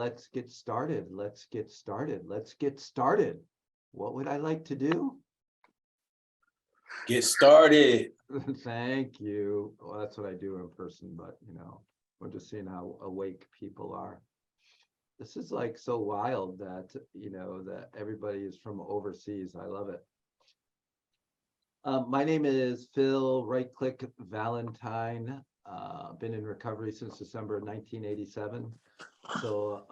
let's get started. Let's get started. Let's get started. What would I like to do? Get started. Thank you. Well, that's what I do in person, but we're just seeing how awake people are. This is like so wild that, that everybody is from overseas. I love it. My name is Phil Right-Click Valentine. Been in recovery since December 1987. So,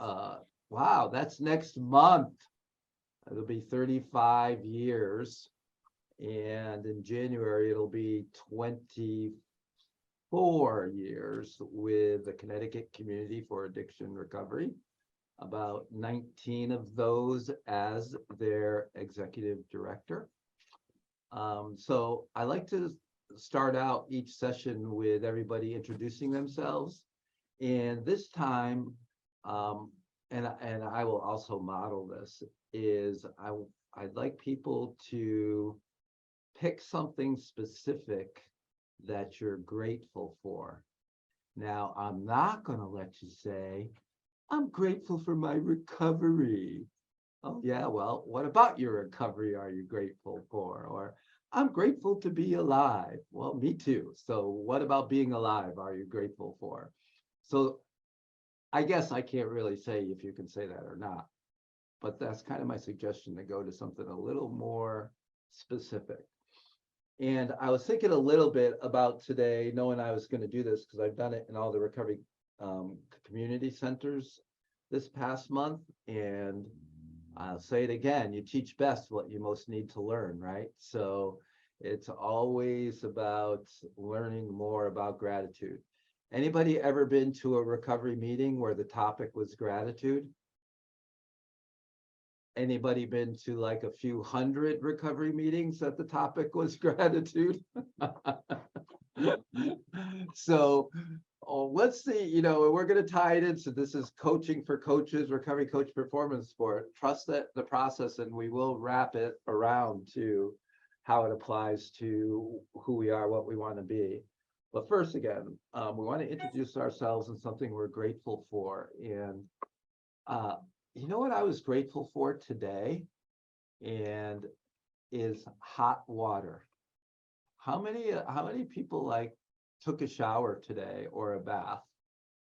wow, that's next month. It'll be 35 years. And in January, it'll be 24 years with the Connecticut Community for Addiction Recovery. About 19 of those as their executive director. So I like to start out each session with everybody introducing themselves. And this time, and I will also model this, is I'd like people to pick something specific that you're grateful for. Now, I'm not going to let you say, I'm grateful for my recovery. Oh, yeah, well, what about your recovery are you grateful for? Or I'm grateful to be alive. Well, me too. So what about being alive are you grateful for? So I guess I can't really say if you can say that or not, but that's kind of my suggestion, to go to something a little more specific. And I was thinking a little bit about today, knowing I was going to do this because I've done it in all the recovery community centers this past month. And I'll say it again, you teach best what you most need to learn, right? So it's always about learning more about gratitude. Anybody ever been to a recovery meeting where the topic was gratitude? Anybody been to like a few hundred recovery meetings that the topic was gratitude? So let's see, we're going to tie it in. So this is coaching for coaches, recovery coach performance sport. Trust that the process, and we will wrap it around to how it applies to who we are, what we want to be. But first, again, we want to introduce ourselves and something we're grateful for. And you know what I was grateful for today? And is hot water. How many people like took a shower today or a bath?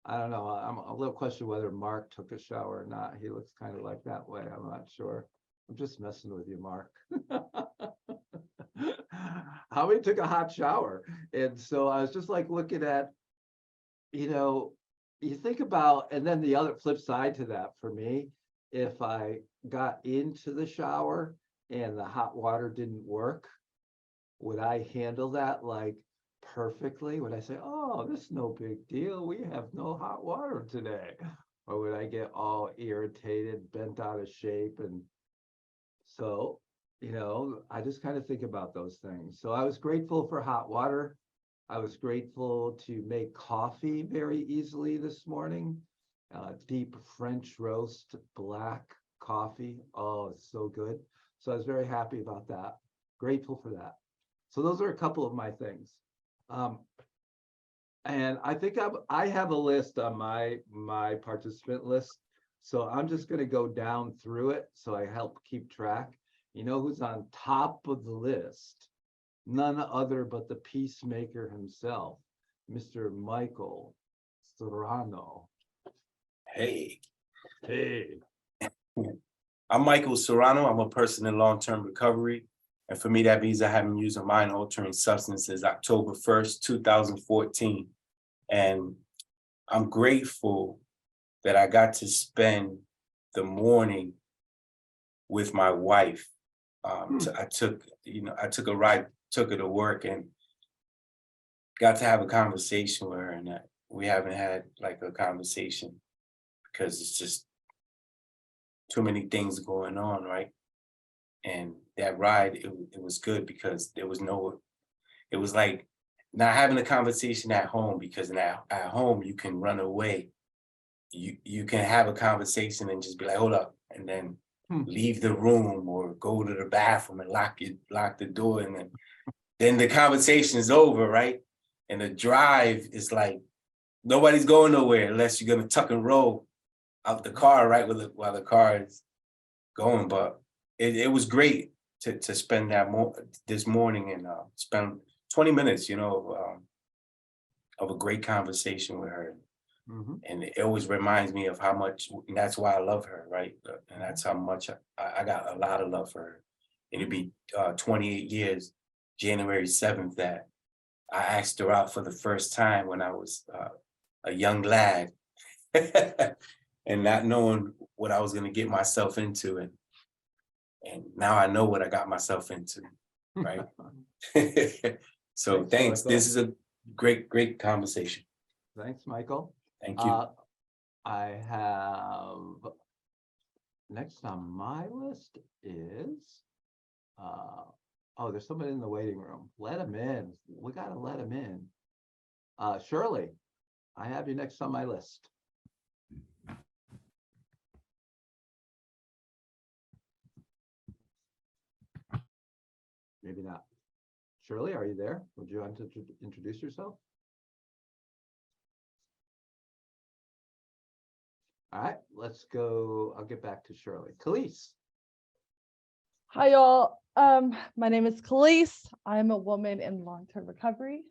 I don't know. I'm a little question whether Mark took a shower or not. He looks kind of like that way. I'm not sure. I'm just messing with you, Mark. How many took a hot shower? And so I was just like looking at, you think about, and then the other flip side to that for me, if I got into the shower and the hot water didn't work, would I handle that like perfectly? Would I say, oh, this is no big deal, we have no hot water today? Or would I get all irritated, bent out of shape? And so, I just kind of think about those things. So I was grateful for hot water. I was grateful to make coffee very easily this morning. Deep French roast black coffee. Oh, it's so good. So I was very happy about that. Grateful for that. So those are a couple of my things. And I think I have a list on my participant list. So I'm just going to go down through it so I help keep track. You know who's on top of the list? None other but the peacemaker himself, Mr. Michael Serrano. Hey. I'm Michael Serrano. I'm a person in long-term recovery. And for me, that means I haven't used a mind-altering substance since October 1st, 2014. And I'm grateful that I got to spend the morning with my wife. I took a ride, took her to work, and got to have a conversation with her. And we haven't had like a conversation because it's just too many things going on, right? And that ride, it was good because it was like not having a conversation at home, because at home you can run away. You can have a conversation and just be like, hold up, and then leave the room or go to the bathroom and lock the door, and then the conversation is over, right? And the drive is like nobody's going nowhere unless you're gonna tuck and roll. out the car right while the car is going. But it was great to spend this morning and spend 20 minutes, of a great conversation with her. Mhm. And it always reminds me of how much, and that's why I love her, right? And that's how much I got a lot of love for her. It'd be 28 years, January 7th, that I asked her out for the first time when I was a young lad, and not knowing what I was going to get myself into, and now I know what I got myself into, right? So thanks. Michael. This is a great conversation. Thanks, Michael. Thank you. I have, next on my list is, oh, there's somebody in the waiting room. Let him in. We gotta let him in. Shirley, I have you next on my list. Maybe not. Shirley, are you there? Would you want to introduce yourself? All right, let's go. I'll get back to Shirley. Khalees. Hi, y'all. My name is Khalees. I'm a woman in long-term recovery.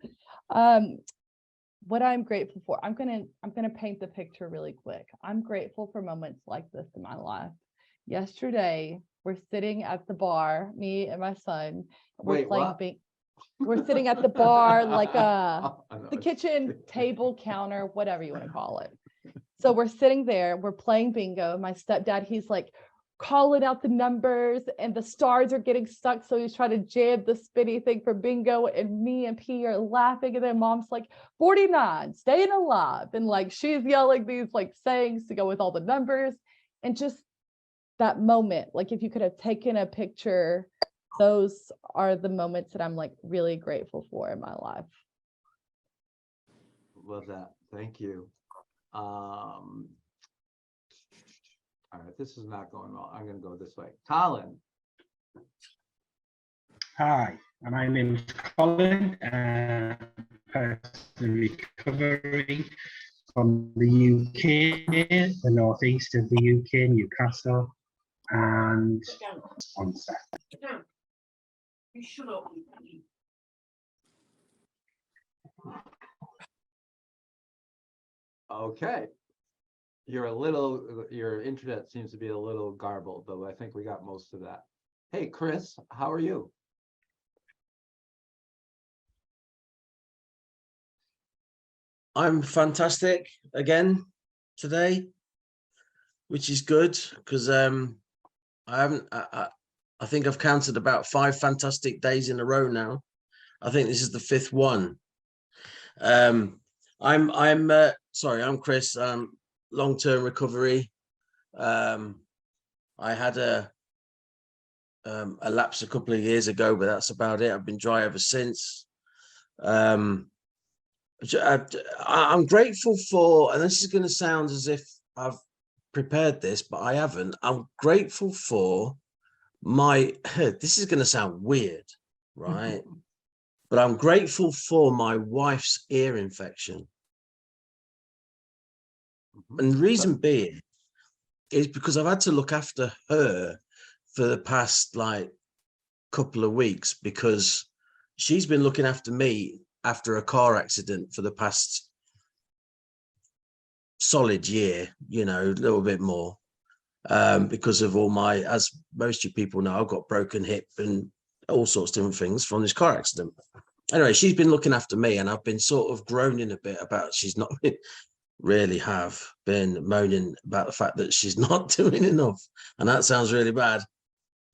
What I'm grateful for, I'm gonna paint the picture really quick. I'm grateful for moments like this in my life. Yesterday, we're sitting at the bar, me and my son. We're Wait, what? we're sitting at the bar, like I know, the it's- kitchen table, counter, whatever you want to call it. So we're sitting there, we're playing bingo. My stepdad, he's like calling out the numbers and the stars are getting stuck. So he's trying to jam the spinny thing for bingo. And me and P are laughing. And then mom's like, 49, staying alive. And like, she's yelling these like sayings to go with all the numbers. And just that moment, like if you could have taken a picture, those are the moments that I'm like really grateful for in my life. Love that. Thank you. All right, this is not going well. I'm going to go this way. Colin. Hi, my name is Colin, and I'm recovering from the UK, the northeast of the UK, Newcastle, and on set. You shut up. Okay. Your internet seems to be a little garbled, but I think we got most of that. Hey, Chris, how are you? I'm fantastic again today, which is good because I think I've counted about 5 fantastic days in a row now. I think this is the 5th one. I'm Chris. Long-term recovery. I had a lapse a couple of years ago, but that's about it. I've been dry ever since. I'm grateful for, and this is going to sound as if I've prepared this, but I haven't. I'm grateful for this is going to sound weird, right? But I'm grateful for my wife's ear infection. And the reason being is because I've had to look after her for the past couple of weeks because she's been looking after me after a car accident for the past solid year, a little bit more, because of all as most of you people know, I've got broken hip and all sorts of different things from this car accident. Anyway, she's been looking after me and I've been sort of groaning a bit about she's not really have been moaning about the fact that she's not doing enough. And that sounds really bad.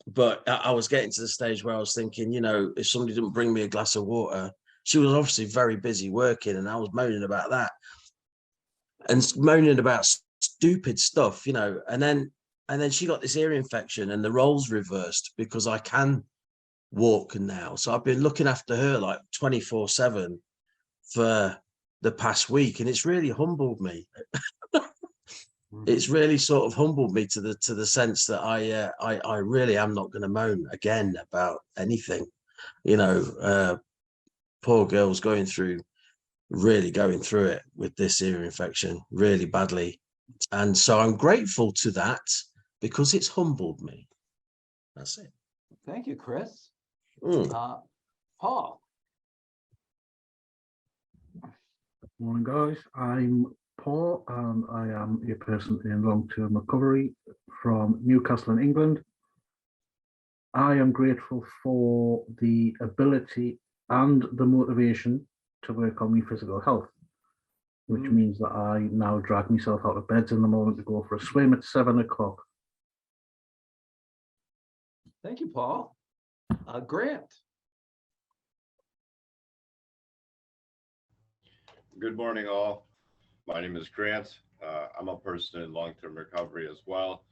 But I was getting to the stage where I was thinking, if somebody didn't bring me a glass of water, she was obviously very busy working and I was moaning about that and moaning about stupid stuff, and then she got this ear infection and the roles reversed because I can walk now. So I've been looking after her 24/7 for the past week, and it's really humbled me. It's really sort of humbled me to the sense that I really am not going to moan again about anything. Poor girl's really going through it with this ear infection really badly. And so I'm grateful to that because it's humbled me. That's it. Thank you, Chris. Mm. Paul. Morning, guys. I'm Paul, and I am a person in long-term recovery from Newcastle in England. I am grateful for the ability and the motivation to work on my physical health, which means that I now drag myself out of bed in the morning to go for a swim at 7 o'clock. Thank you, Paul. Grant. Good morning, all. My name is Grant. I'm a person in long-term recovery as well.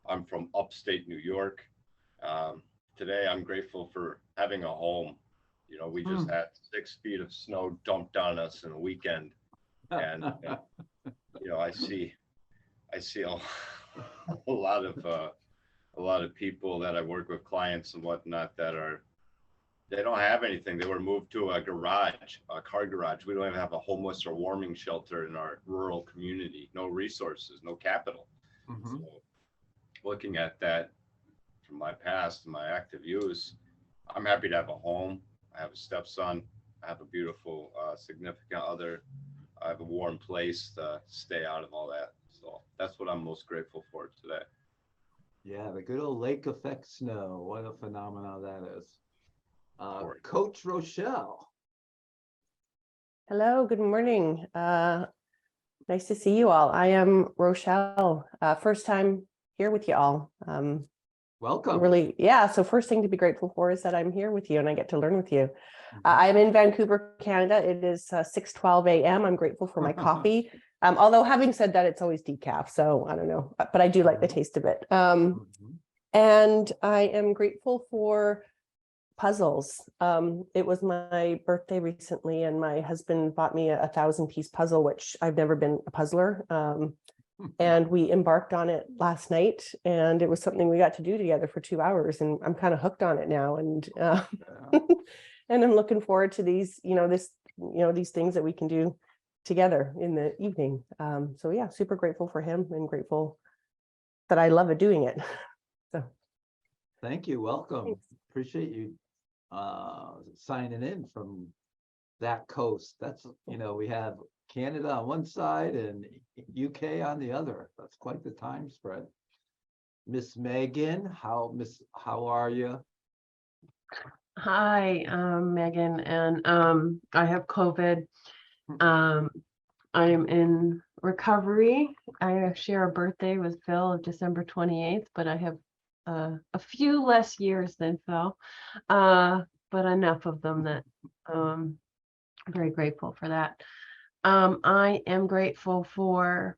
I'm from upstate New York. Today, I'm grateful for having a home. You know, we just had 6 feet of snow dumped on us in a weekend, and you know, I see a lot of people that I work with, clients and whatnot, that they don't have anything. They were moved to a garage, a car garage. We don't even have a homeless or warming shelter in our rural community. No resources, no capital. So looking at that from my past and my active use, I'm happy to have a home. I have a stepson. I have a beautiful significant other. I have a warm place to stay out of all that. So that's what I'm most grateful for today. Yeah, the good old lake effect snow. What a phenomenon that is. Coach Rochelle. Hello, good morning. Nice to see you all. I am Rochelle, first time here with you all. Welcome. Really, yeah. So first thing to be grateful for is that I'm here with you and I get to learn with you. I'm in Vancouver, Canada. It is 6:12 a.m. I'm grateful for my coffee. Although having said that, it's always decaf, so I don't know, but I do like the taste of it. And I am grateful for puzzles. It was my birthday recently, and my husband bought me a 1,000-piece puzzle, which I've never been a puzzler. And we embarked on it last night, and it was something we got to do together for 2 hours, and I'm kind of hooked on it now. And and I'm looking forward to these, these things that we can do together in the evening. So yeah, super grateful for him and grateful that I love doing it. So thank you. Welcome. Thanks. Appreciate you signing in from that coast. That's, we have Canada on one side and UK on the other. That's quite the time spread. Miss Megan, how are you? Hi, Megan, and I have COVID. I am in recovery. I share a birthday with Phil of December 28th, but I have a few less years than Phil, but enough of them that I'm very grateful for that. I am grateful for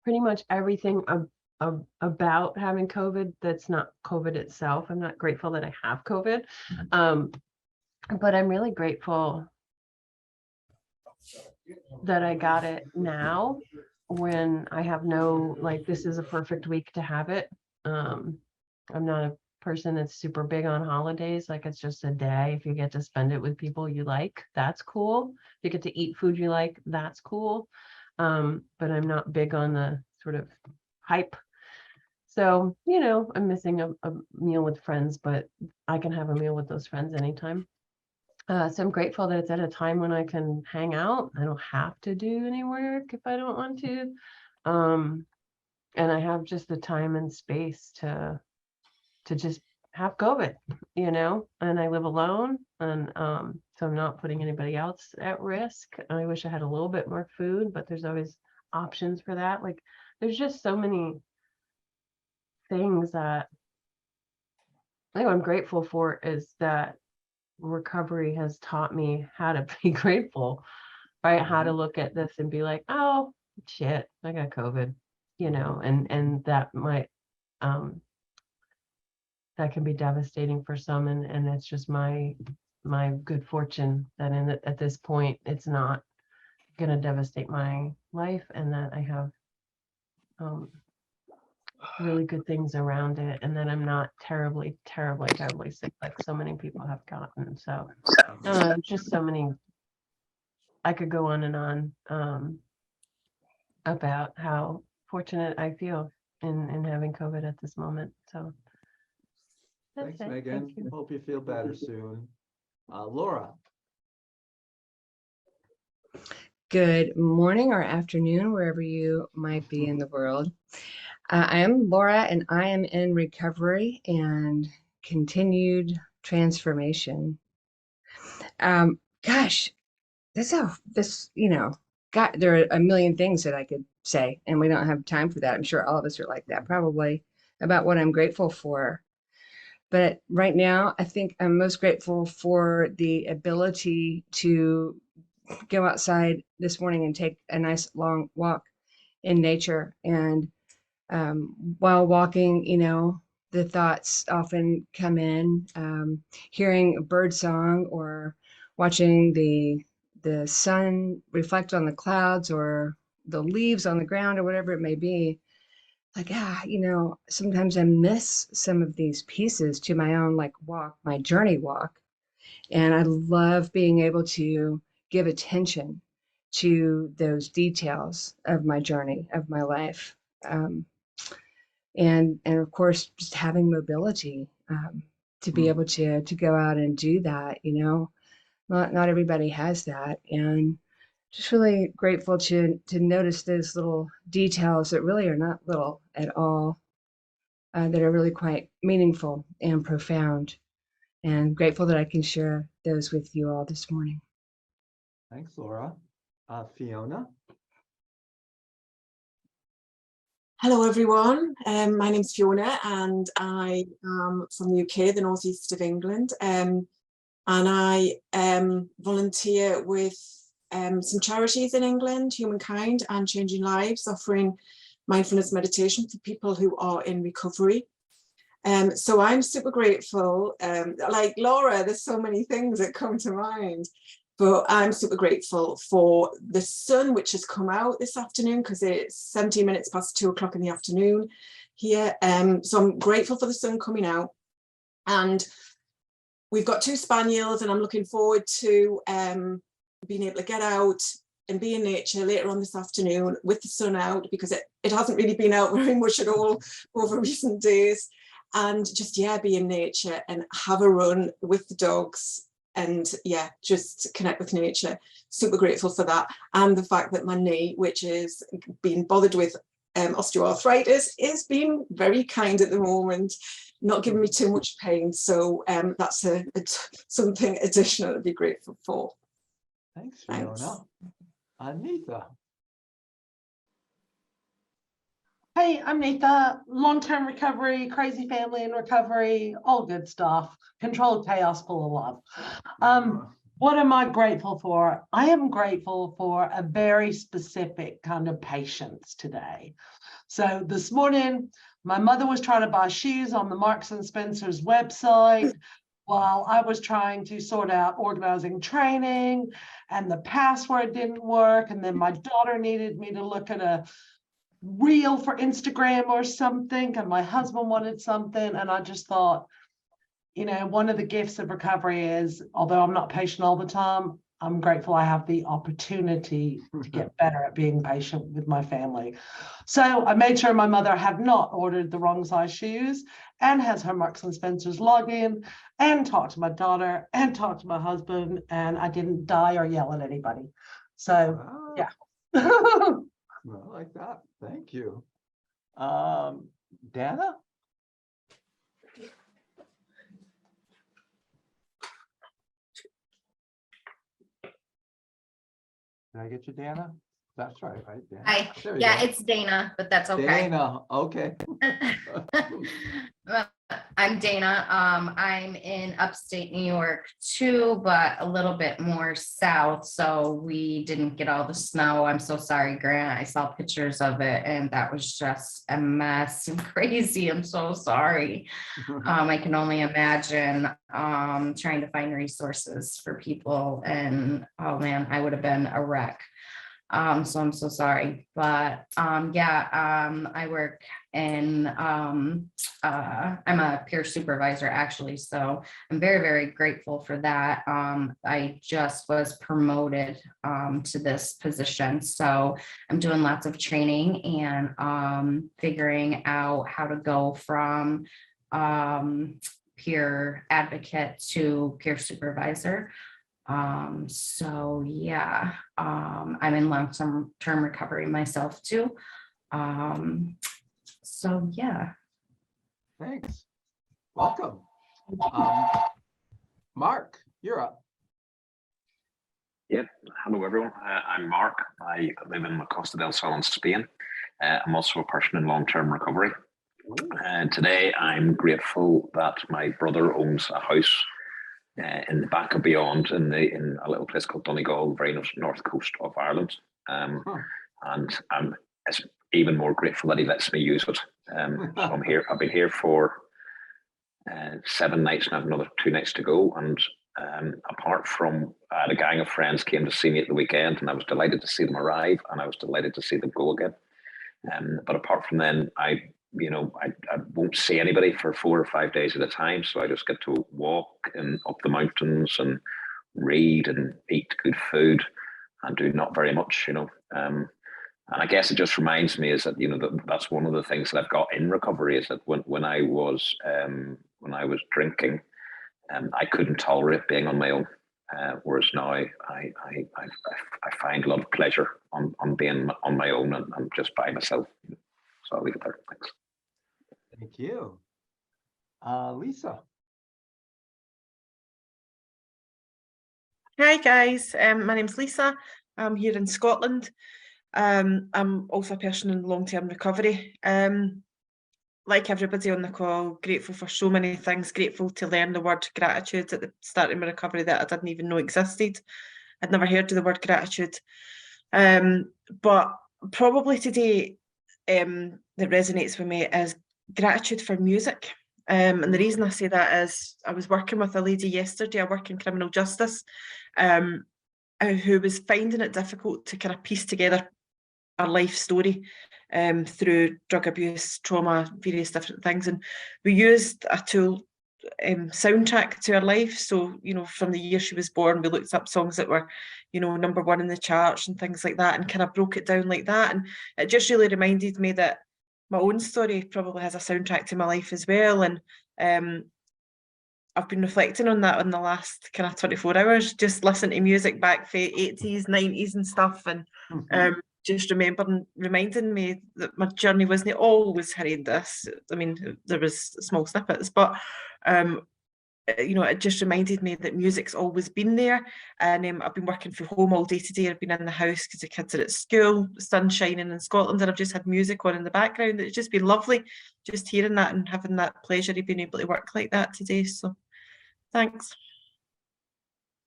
pretty much everything about having COVID that's not COVID itself. I'm not grateful that I have COVID, but I'm really grateful that I got it now when I have this is a perfect week to have it. I'm not a person that's super big on holidays. Like, it's just a day. If you get to spend it with people you like, that's cool. If you get to eat food you like, that's cool. But I'm not big on the sort of hype. So, I'm missing a meal with friends, but I can have a meal with those friends anytime. So I'm grateful that it's at a time when I can hang out. I don't have to do any work if I don't want to. And I have just the time and space to just have COVID, and I live alone, and so I'm not putting anybody else at risk. I wish I had a little bit more food, but there's always options for that. Like, there's just so many things that I think I'm grateful for, is that recovery has taught me how to be grateful, right? How to look at this and be like, oh shit, I got COVID, and that might that can be devastating for some, and it's just my good fortune that at this point it's not gonna devastate my life, and that I have really good things around it, and that I'm not terribly sick like so many people have gotten. So just so many, I could go on and on. about how fortunate I feel in having COVID at this moment. So that's Thanks, it. Megan. Thank you. Hope you feel better soon. Laura. Good morning or afternoon, wherever you might be in the world. I am Laura, and I am in recovery and continued transformation. Gosh, God, there are a million things that I could say, and we don't have time for that. I'm sure all of us are like that, probably, about what I'm grateful for. But right now, I think I'm most grateful for the ability to go outside this morning and take a nice long walk in nature. And while walking, the thoughts often come in, hearing a bird song or watching the sun reflect on the clouds or the leaves on the ground or whatever it may be. Like, sometimes I miss some of these pieces to my own walk, my journey walk. And I love being able to give attention to those details of my journey, of my life. And of course, just having mobility to be able to go out and do that, not everybody has that. And just really grateful to notice those little details that really are not little at all, that are really quite meaningful and profound. And grateful that I can share those with you all this morning. Thanks, Laura. Fiona. Hello everyone, my name's Fiona and I am from the UK, the northeast of England, and I volunteer with some charities in England, Humankind and Changing Lives, offering mindfulness meditation for people who are in recovery. So I'm super grateful, like Laura, there's so many things that come to mind. But I'm super grateful for the sun, which has come out this afternoon because it's 17 minutes past 2 o'clock in the afternoon here. So I'm grateful for the sun coming out. And we've got 2 spaniels and I'm looking forward to being able to get out and be in nature later on this afternoon with the sun out, because it hasn't really been out very much at all over recent days. And just, be in nature and have a run with the dogs. And just connect with nature. Super grateful for that. And the fact that my knee, which is being bothered with osteoarthritis, is being very kind at the moment, not giving me too much pain. So that's something additional to be grateful for. Thanks, Fiona. Anita. Hey, I'm Nita, long-term recovery, crazy family in recovery, all good stuff, controlled chaos, full of love. What am I grateful for? I am grateful for a very specific kind of patience today. So this morning, my mother was trying to buy shoes on the Marks and Spencer's website while I was trying to sort out organizing training, and the password didn't work. And then my daughter needed me to look at a reel for Instagram or something, and my husband wanted something, and I just thought, one of the gifts of recovery is, although I'm not patient all the time, I'm grateful I have the opportunity to get better at being patient with my family. So I made sure my mother had not ordered the wrong size shoes and has her Marks and Spencer's login, and talked to my daughter and talked to my husband, and I didn't die or yell at anybody. So yeah. I like that. Thank you. Dana? Did I get you, Dana? That's right, Dana? Hi. There you Yeah, go. it's Dana, but that's okay. Dana, okay. Well, I'm Dana. I'm in upstate New York too, but a little bit more south. So we didn't get all the snow. I'm so sorry, Grant. I saw pictures of it and that was just a mess and crazy. I'm so sorry. I can only imagine trying to find resources for people, and oh man, I would have been a wreck. So I'm so sorry, but I work in I'm a peer supervisor actually, so I'm very, very grateful for that. I just was promoted to this position, so I'm doing lots of training and figuring out how to go from peer advocate to peer supervisor. I'm in long-term recovery myself too. Thanks. Welcome. Mark, you're up. Yeah, hello everyone. I'm Mark. I live in Costa del Sol in Spain. I'm also a person in long-term recovery. And today I'm grateful that my brother owns a house in the back of Beyond in a little place called Donegal, very north coast of Ireland. And I'm even more grateful that he lets me use it. So I'm here. I've been here for 7 nights and I have another 2 nights to go. And apart from a gang of friends came to see me at the weekend, and I was delighted to see them arrive, and I was delighted to see them go again. But apart from then, I won't see anybody for 4 or 5 days at a time. So I just get to walk up the mountains and read and eat good food and do not very much, And I guess it just reminds me is that, that's one of the things that I've got in recovery is that when I was drinking, I couldn't tolerate being on my own. Whereas now I find a lot of pleasure on being on my own and just by myself. So I'll leave it there. Thanks. Thank you. Lisa. Hi guys, my name's Lisa. I'm here in Scotland. I'm also a person in long-term recovery. Like everybody on the call, grateful for so many things, grateful to learn the word gratitude at the start of my recovery that I didn't even know existed. I'd never heard of the word gratitude. But probably today that resonates with me is gratitude for music. And the reason I say that is I was working with a lady yesterday, I work in criminal justice, who was finding it difficult to kind of piece together a life story through drug abuse, trauma, various different things. And we used a tool, soundtrack to her life. So, from the year she was born, we looked up songs that were, #1 in the charts and things like that, and kind of broke it down like that. And it just really reminded me that my own story probably has a soundtrack to my life as well. And I've been reflecting on that in the last kind of 24 hours, just listening to music back for 80s, 90s and stuff. And just reminding me that my journey wasn't always horrendous. I mean, there was small snippets, but it just reminded me that music's always been there. And I've been working from home all day today. I've been in the house because the kids are at school, the sun's shining in Scotland, and I've just had music on in the background. It's just been lovely just hearing that and having that pleasure of being able to work like that today. So thanks.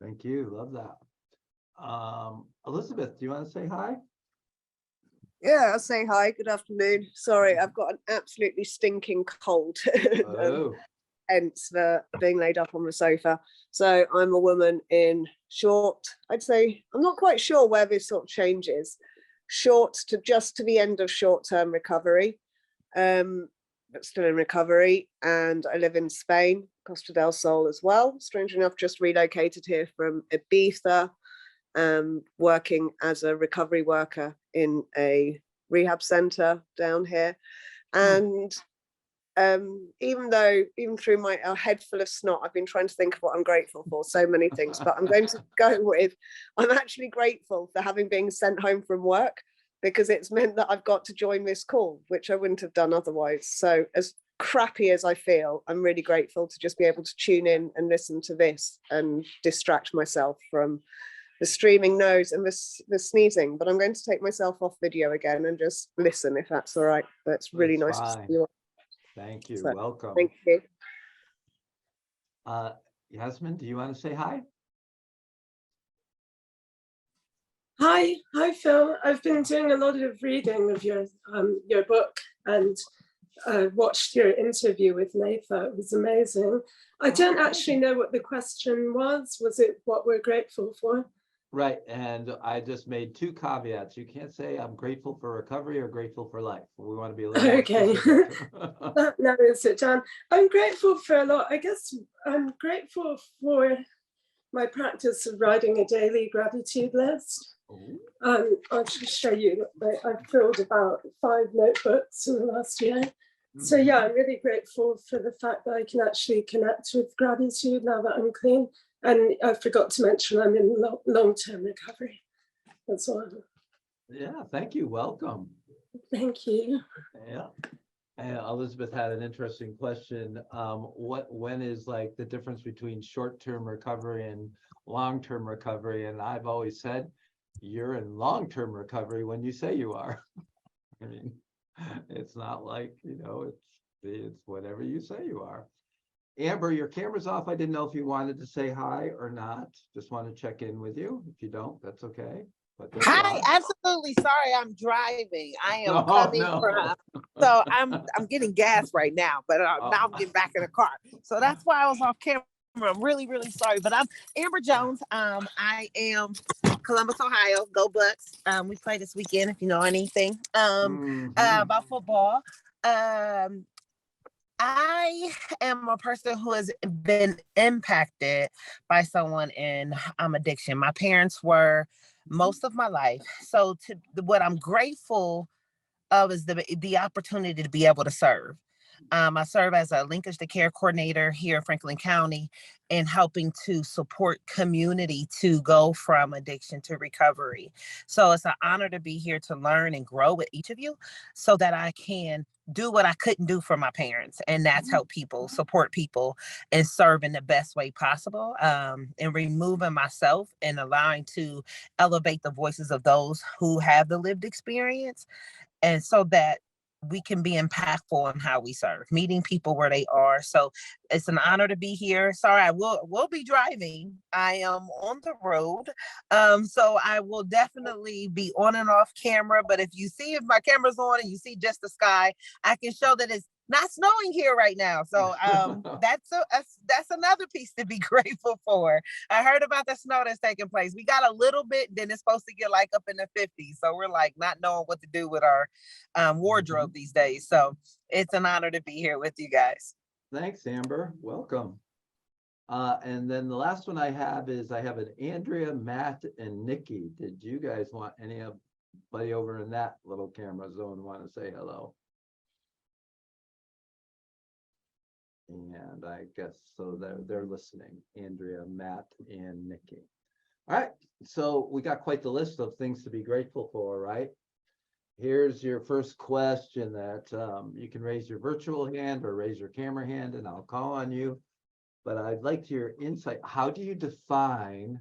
Thank you. Love that. Elizabeth, do you want to say hi? Yeah, I'll say hi. Good afternoon. Sorry, I've got an absolutely stinking cold. Hence for being laid up on the sofa. So I'm a woman in short, I'd say, I'm not quite sure where this sort of changes. Short to just to the end of short-term recovery, but still in recovery. And I live in Spain, Costa del Sol as well. Strange enough, just relocated here from Ibiza, working as a recovery worker in a rehab center down here. And even through my head full of snot, I've been trying to think of what I'm grateful for, so many things, but I'm going to go with, I'm actually grateful for having been sent home from work, because it's meant that I've got to join this call, which I wouldn't have done otherwise. So as crappy as I feel, I'm really grateful to just be able to tune in and listen to this and distract myself from the streaming nose and the sneezing. But I'm going to take myself off video again and just listen, if that's all right. That's really nice to see you. Thank you. So, welcome. Thank you. Yasmin, do you want to say hi? Hi, Phil. I've been doing a lot of reading of your book and watched your interview with Natha. It was amazing. I don't actually know what the question was. Was it what we're grateful for? Right, and I just made two caveats. You can't say I'm grateful for recovery or grateful for life. We want to be a little more Okay, specific. that narrows it down. I'm grateful for a lot. I guess I'm grateful for my practice of writing a daily gratitude list. I'll just show you. I've filled about 5 notebooks in the last year. So yeah, I'm really grateful for the fact that I can actually connect with gratitude now that I'm clean. And I forgot to mention I'm in long-term recovery as well. Yeah, thank you. Welcome. Thank you. Yeah. And Elizabeth had an interesting question. When is like the difference between short-term recovery and long-term recovery? And I've always said, you're in long-term recovery when you say you are. I mean, it's not like, it's whatever you say you are. Amber, your camera's off. I didn't know if you wanted to say hi or not. Just want to check in with you. If you don't, that's okay. But hi, absolutely. Sorry, I'm driving. I am coming from. So I'm getting gas right now, but now I'm getting back in the car. So that's why I was off camera. I'm really, really sorry. But I'm Amber Jones. I am Columbus, Ohio. Go Bucks. We play this weekend if you know anything about football. I am a person who has been impacted by someone in addiction. My parents were most of my life. So what I'm grateful of is the opportunity to be able to serve. I serve as a linkage to care coordinator here in Franklin County and helping to support community to go from addiction to recovery. So it's an honor to be here to learn and grow with each of you so that I can do what I couldn't do for my parents, and that's help people, support people, and serve in the best way possible, and removing myself and allowing to elevate the voices of those who have the lived experience, and so that we can be impactful in how we serve, meeting people where they are. So it's an honor to be here. Sorry, I will be driving. I am on the road. So I will definitely be on and off camera. But if my camera's on and you see just the sky, I can show that it's not snowing here right now. So that's another piece to be grateful for. I heard about the snow that's taking place. We got a little bit, then it's supposed to get like up in the 50s. So we're like not knowing what to do with our wardrobe these days. So it's an honor to be here with you guys. Thanks, Amber. Welcome. And then the last one I have an Andrea, Matt, and Nikki. Did you guys want anybody over in that little camera zone want to say hello? And I guess so they're listening. Andrea, Matt, and Nikki. All right. So we got quite the list of things to be grateful for, right? Here's your first question that you can raise your virtual hand or raise your camera hand and I'll call on you. But I'd like your insight. How do you define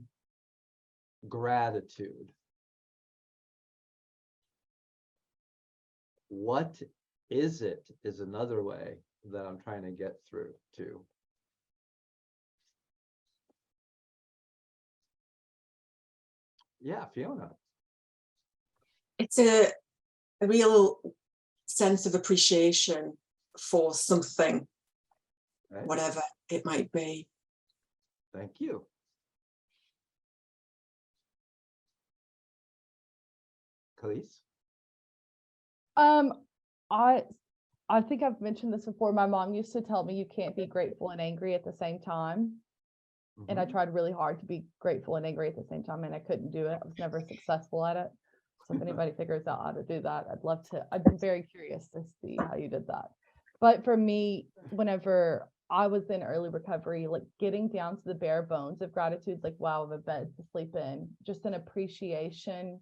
gratitude? What is it is another way that I'm trying to get through to. Yeah, Fiona. It's a real sense of appreciation for something, Right. Whatever it might be. Thank you. Khalees? I think I've mentioned this before. My mom used to tell me you can't be grateful and angry at the same time. And I tried really hard to be grateful and angry at the same time, and I couldn't do it. I was never successful at it. So if anybody figures out how to do that, I'd be very curious to see how you did that. But for me, whenever I was in early recovery, like getting down to the bare bones of gratitude, like, wow, I have a bed to sleep in, just an appreciation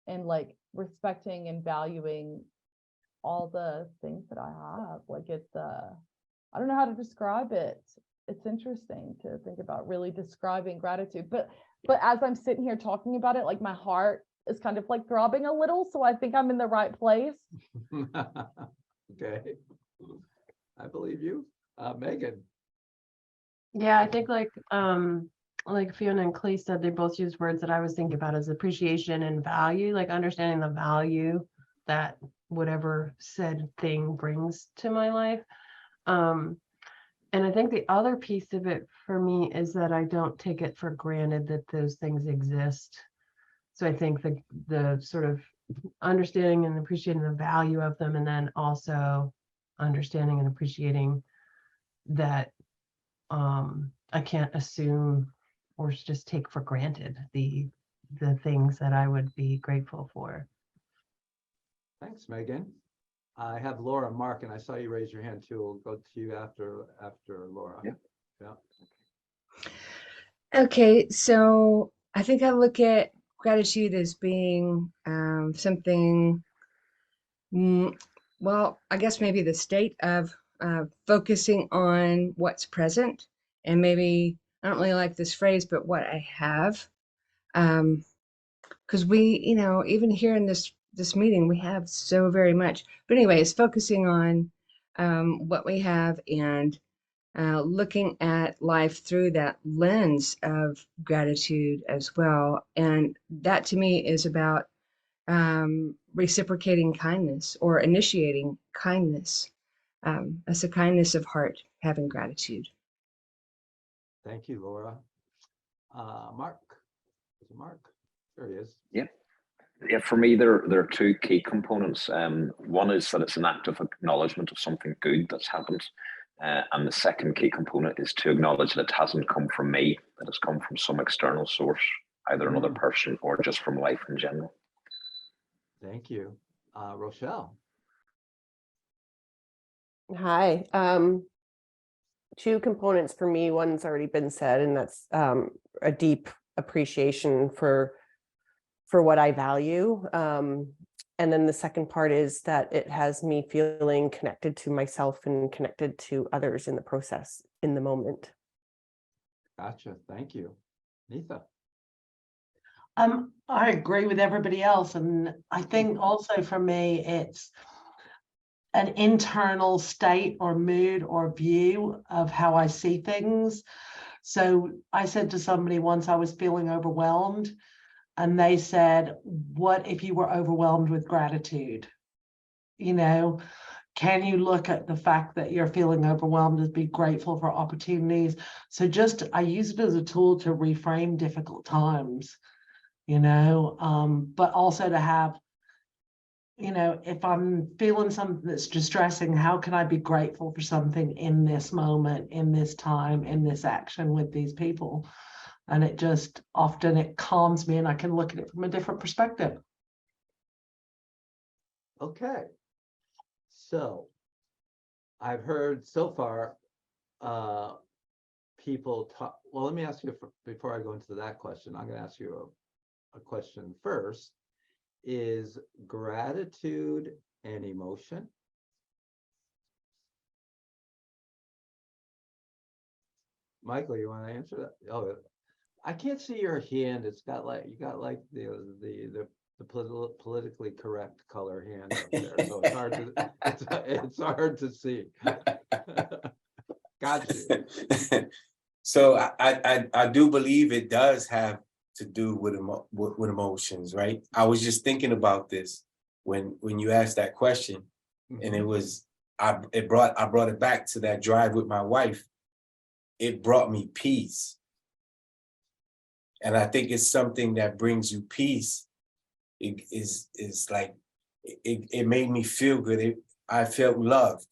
and like respecting and valuing all the things that I have. Like I don't know how to describe it. It's interesting to think about really describing gratitude. But as I'm sitting here talking about it, like my heart is kind of like throbbing a little. So I think I'm in the right place. Okay. I believe you. Megan. Yeah, I think like Fiona and Clay said, they both used words that I was thinking about as appreciation and value, like understanding the value that whatever said thing brings to my life. And I think the other piece of it for me is that I don't take it for granted that those things exist. So I think the sort of understanding and appreciating the value of them, and then also understanding and appreciating that I can't assume or just take for granted the things that I would be grateful for. Thanks, Megan. I have Laura and Mark, and I saw you raise your hand too. We'll go to you after Laura. Yeah. Okay, so I think I look at gratitude as being something, well, I guess maybe the state of focusing on what's present, and maybe, I don't really like this phrase, but what I have. Because we, even here in this meeting, we have so very much. But anyways, focusing on what we have and looking at life through that lens of gratitude as well. And that to me is about reciprocating kindness or initiating kindness. That's a kindness of heart, having gratitude. Thank you, Laura. Mark. Is it Mark? There he is. Yeah. Yeah, for me, there are two key components. One is that it's an act of acknowledgement of something good that's happened. And the second key component is to acknowledge that it hasn't come from me, that it's come from some external source, either another person or just from life in general. Thank you. Rochelle. Hi. Two components for me. One's already been said, and that's a deep appreciation for what I value. And then the second part is that it has me feeling connected to myself and connected to others in the process, in the moment. Gotcha. Thank you. Neetha. I agree with everybody else. And I think also for me, it's an internal state or mood or view of how I see things. So I said to somebody once I was feeling overwhelmed, and they said, what if you were overwhelmed with gratitude? Can you look at the fact that you're feeling overwhelmed and be grateful for opportunities? So I use it as a tool to reframe difficult times, but also to have, if I'm feeling something that's distressing, how can I be grateful for something in this moment, in this time, in this action with these people? And it just often it calms me and I can look at it from a different perspective. Okay. So I've heard so far people talk. Well, let me ask you before I go into that question, I'm going to ask you a question first. Is gratitude an emotion? Michael, you want to answer that? Oh, I can't see your hand. It's got like the politically correct color hand up there, so it's hard to see. Got you. So I do believe it does have to do with emotions, right? I was just thinking about this when you asked that question, and it was I brought it back to that drive with my wife. It brought me peace. And I think it's something that brings you peace. It is like, it made me feel good. I felt loved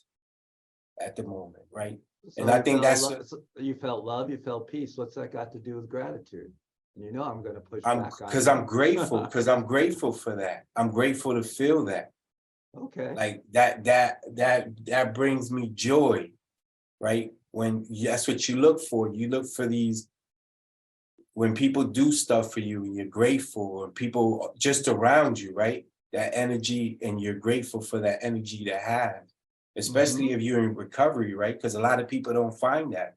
at the moment, right? So and I think that's you felt love, you felt peace. What's that got to do with gratitude? And I'm going to push back on because I'm grateful. Because I'm grateful for that. I'm grateful to feel that. Okay. Like that brings me joy, right? When that's what you look for. You look for these. When people do stuff for you and you're grateful, or people just around you, right? That energy, and you're grateful for that energy to have, especially if you're in recovery, right? Because a lot of people don't find that.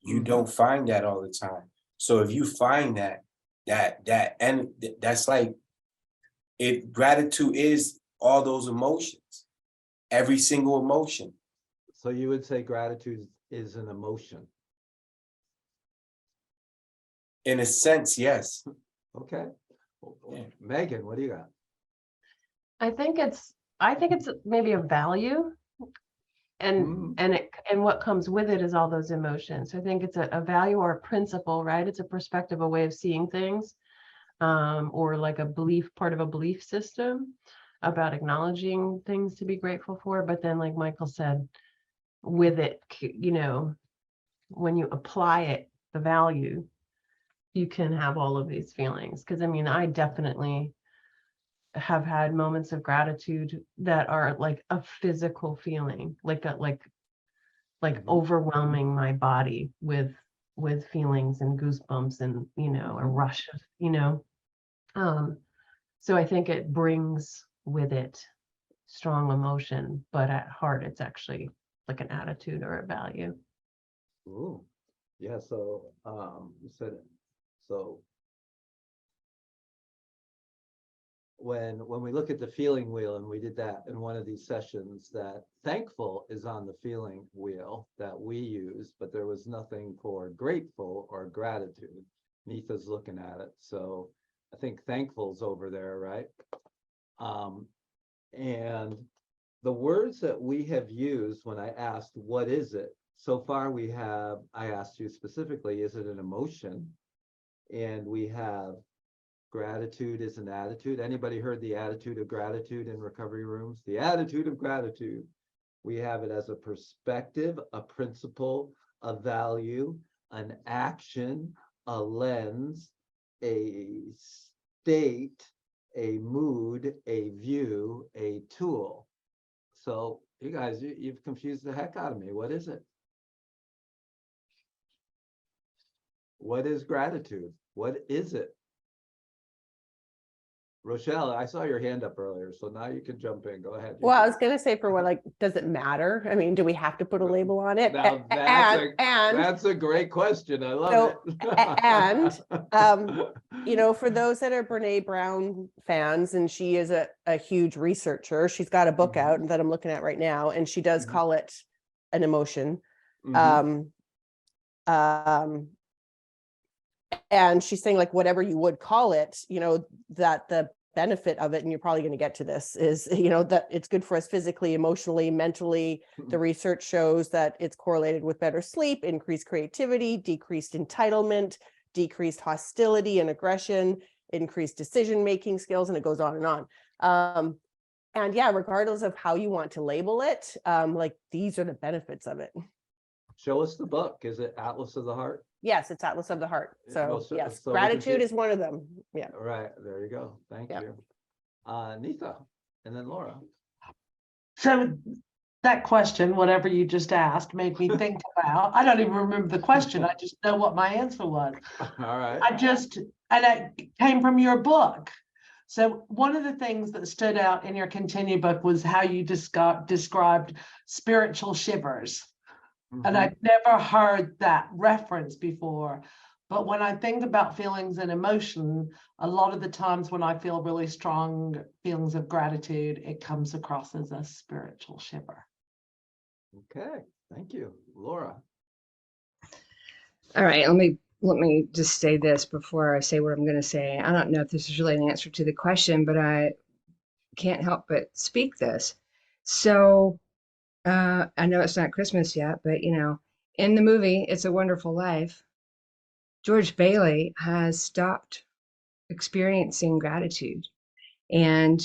You don't find that all the time. So if you find and that's like it. Gratitude is all those emotions, every single emotion. So you would say gratitude is an emotion? In a sense, yes. Okay. Yeah. Megan, what do you got? I think it's maybe a value. and what comes with it is all those emotions. So I think it's a value or a principle, right? It's a perspective, a way of seeing things, or like a belief, part of a belief system about acknowledging things to be grateful for. But then, like Michael said, with it, when you apply it, the value, you can have all of these feelings. Because I mean, I definitely have had moments of gratitude that are like a physical feeling, like overwhelming my body with feelings and goosebumps and a rush of so I think it brings with it strong emotion, but at heart it's actually like an attitude or a value. Ooh, yeah. So you said it. So when we look at the feeling wheel, and we did that in one of these sessions, that thankful is on the feeling wheel that we use, but there was nothing for grateful or gratitude. Neetha's looking at it, so I think thankful's over there, right? And the words that we have used when I asked, what is it? So far I asked you specifically, is it an emotion? And we have gratitude is an attitude. Anybody heard the attitude of gratitude in recovery rooms? The attitude of gratitude. We have it as a perspective, a principle, a value, an action, a lens, a state, a mood, a view, a tool. So you guys, you've confused the heck out of me. What is it? What is gratitude? What is it? Rochelle, I saw your hand up earlier, so now you can jump in. Go ahead. Well, I was gonna say, for what, like, does it matter? I mean, do we have to put a label on it? Now that's a great question. I love it. For those that are Brene Brown fans, and she is a huge researcher, she's got a book out that I'm looking at right now, and she does call it an emotion. And she's saying, like, whatever you would call it, that the benefit of it, and you're probably going to get to this, is, that it's good for us physically, emotionally, mentally. The research shows that it's correlated with better sleep, increased creativity, decreased entitlement, decreased hostility and aggression, increased decision-making skills, and it goes on and on. And yeah, regardless of how you want to label it, like, these are the benefits of it. Show us the book. Is it Atlas of the Heart? Yes, it's Atlas of the Heart. So Well, yes, so gratitude is one of them. Yeah. All right, there you go. Thank you. Neetha, and then Laura. So that question, whatever you just asked, made me think about, I don't even remember the question. I just know what my answer was. All right. And it came from your book. So one of the things that stood out in your Continue book was how you described spiritual shivers. And I'd never heard that reference before. But when I think about feelings and emotion, a lot of the times when I feel really strong feelings of gratitude, it comes across as a spiritual shiver. Okay, thank you. Laura. All right, let me just say this before I say what I'm going to say. I don't know if this is really an answer to the question, but I can't help but speak this. So I know it's not Christmas yet, but in the movie It's a Wonderful Life, George Bailey has stopped experiencing gratitude. And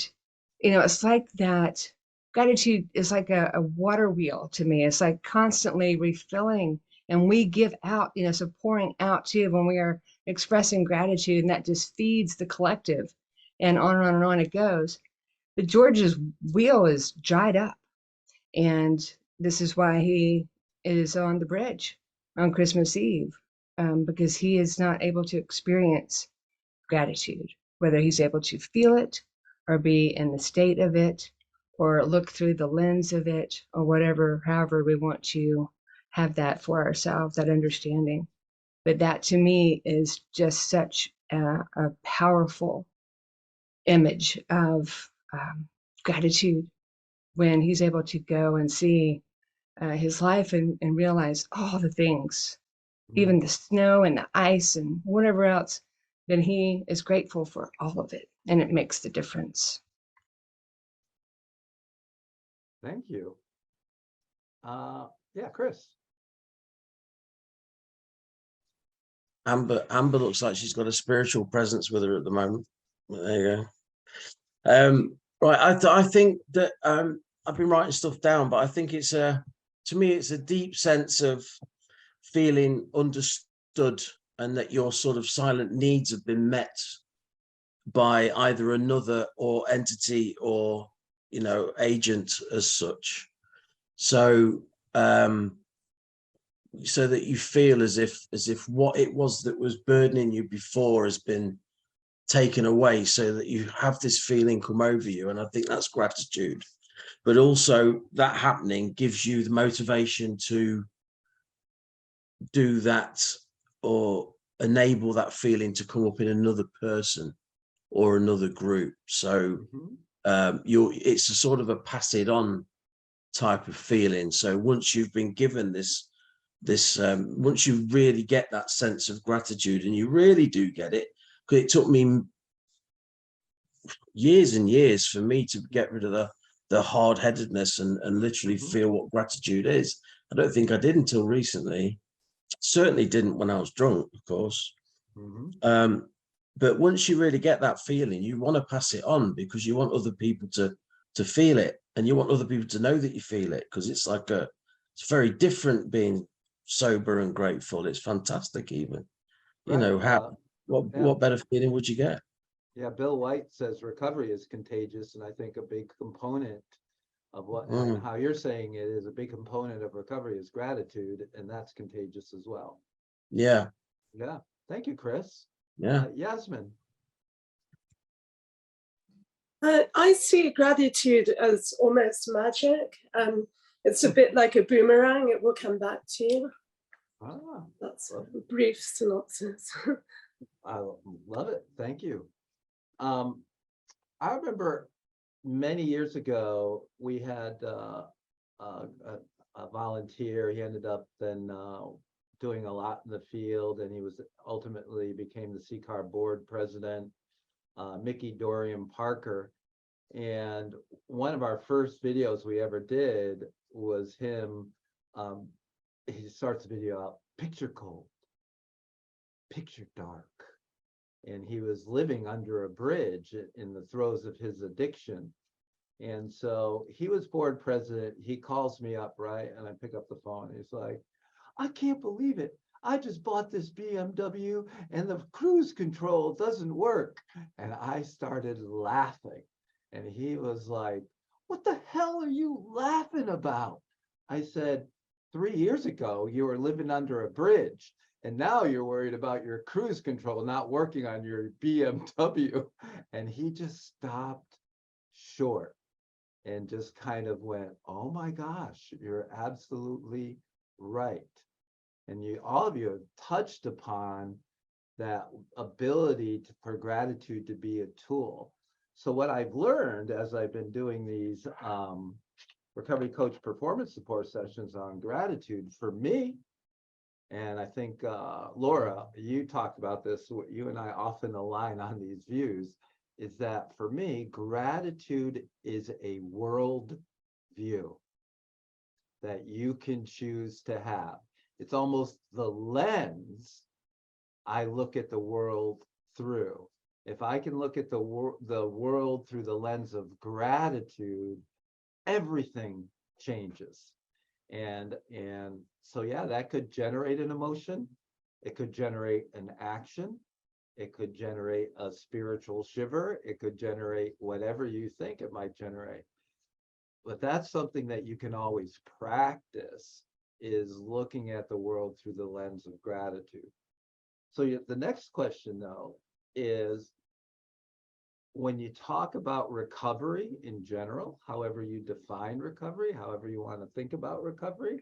it's like that. Gratitude is like a water wheel to me. It's like constantly refilling, and we give out, so pouring out too when we are expressing gratitude, and that just feeds the collective, and on it goes. But George's wheel is dried up. And this is why he is on the bridge on Christmas Eve, because he is not able to experience gratitude, whether he's able to feel it or be in the state of it or look through the lens of it or whatever, however we want to have that for ourselves, that understanding. But that to me is just such a powerful image of gratitude, when he's able to go and see his life and realize all the things, even the snow and the ice and whatever else, then he is grateful for all of it, and it makes the difference. Thank you. Yeah, Chris. Amber looks like she's got a spiritual presence with her at the moment. There you go. Right, I think that I've been writing stuff down, but I think it's to me it's a deep sense of feeling understood, and that your sort of silent needs have been met by either another or entity or, you know, agent as such. So so that you feel as if what it was that was burdening you before has been taken away, so that you have this feeling come over you. And I think that's gratitude. But also that happening gives you the motivation to do that, or enable that feeling to come up in another person or another group. So it's a sort of a pass it on type of feeling. So once you've been given this once you really get that sense of gratitude, and you really do get it, because it took me years and years for me to get rid of the hard-headedness and literally feel what gratitude is. I don't think I did until recently. Certainly didn't when I was drunk, of course. But once you really get that feeling, you want to pass it on, because you want other people to feel it, and you want other people to know that you feel it, because it's like it's very different being sober and grateful. It's fantastic. Even, you know, what better feeling would you get? Yeah, Bill White says recovery is contagious, and I think a big component of what and how you're saying it is a big component of recovery is gratitude, and that's contagious as well. Yeah. Yeah. Thank you, Chris. Yeah. Yasmin. I see gratitude as almost magic. It's a bit like a boomerang. It will come back to you. That's a brief synopsis. I love it. Thank you. I remember many years ago, we had a volunteer. He ended up then doing a lot in the field, and he was ultimately became the CCAR board president, Mickey Dorian Parker. And one of our first videos we ever did was him. He starts the video out, picture cold, picture dark. And he was living under a bridge in the throes of his addiction. And so he was board president. He calls me up, right? And I pick up the phone. He's like, I can't believe it. I just bought this BMW and the cruise control doesn't work. And I started laughing. And he was like, what the hell are you laughing about? I said, 3 years ago, you were living under a bridge. And now you're worried about your cruise control not working on your BMW. And he just stopped short and just kind of went, oh my gosh, you're absolutely right. And all of you have touched upon that ability for gratitude to be a tool. So what I've learned as I've been doing these recovery coach performance support sessions on gratitude, for me, and I think, Laura, you talked about this, you and I often align on these views, is that for me, gratitude is a world view that you can choose to have. It's almost the lens I look at the world through. If I can look at the world through the lens of gratitude, everything changes. And so, yeah, that could generate an emotion. It could generate an action. It could generate a spiritual shiver. It could generate whatever you think it might generate. But that's something that you can always practice, is looking at the world through the lens of gratitude. So the next question, though, is when you talk about recovery in general, however you define recovery, however you want to think about recovery,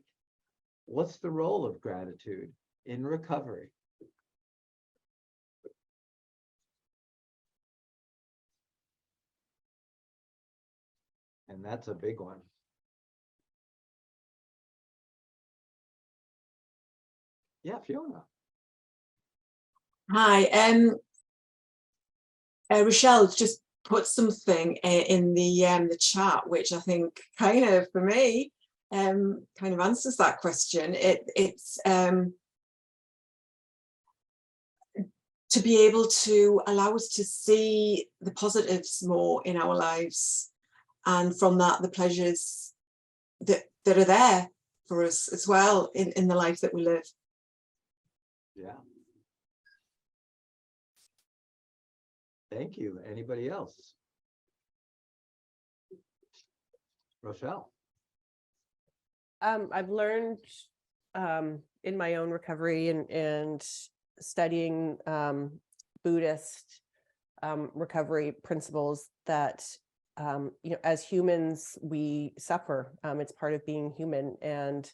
what's the role of gratitude in recovery? And that's a big one. Yeah, Fiona. Hi, Rochelle just put something in the chat, which I think kind of for me kind of answers that question. It's to be able to allow us to see the positives more in our lives, and from that the pleasures that are there for us as well in the life that we live. Yeah. Thank you. Anybody else? Rochelle. I've learned in my own recovery and studying Buddhist recovery principles that as humans we suffer. It's part of being human, and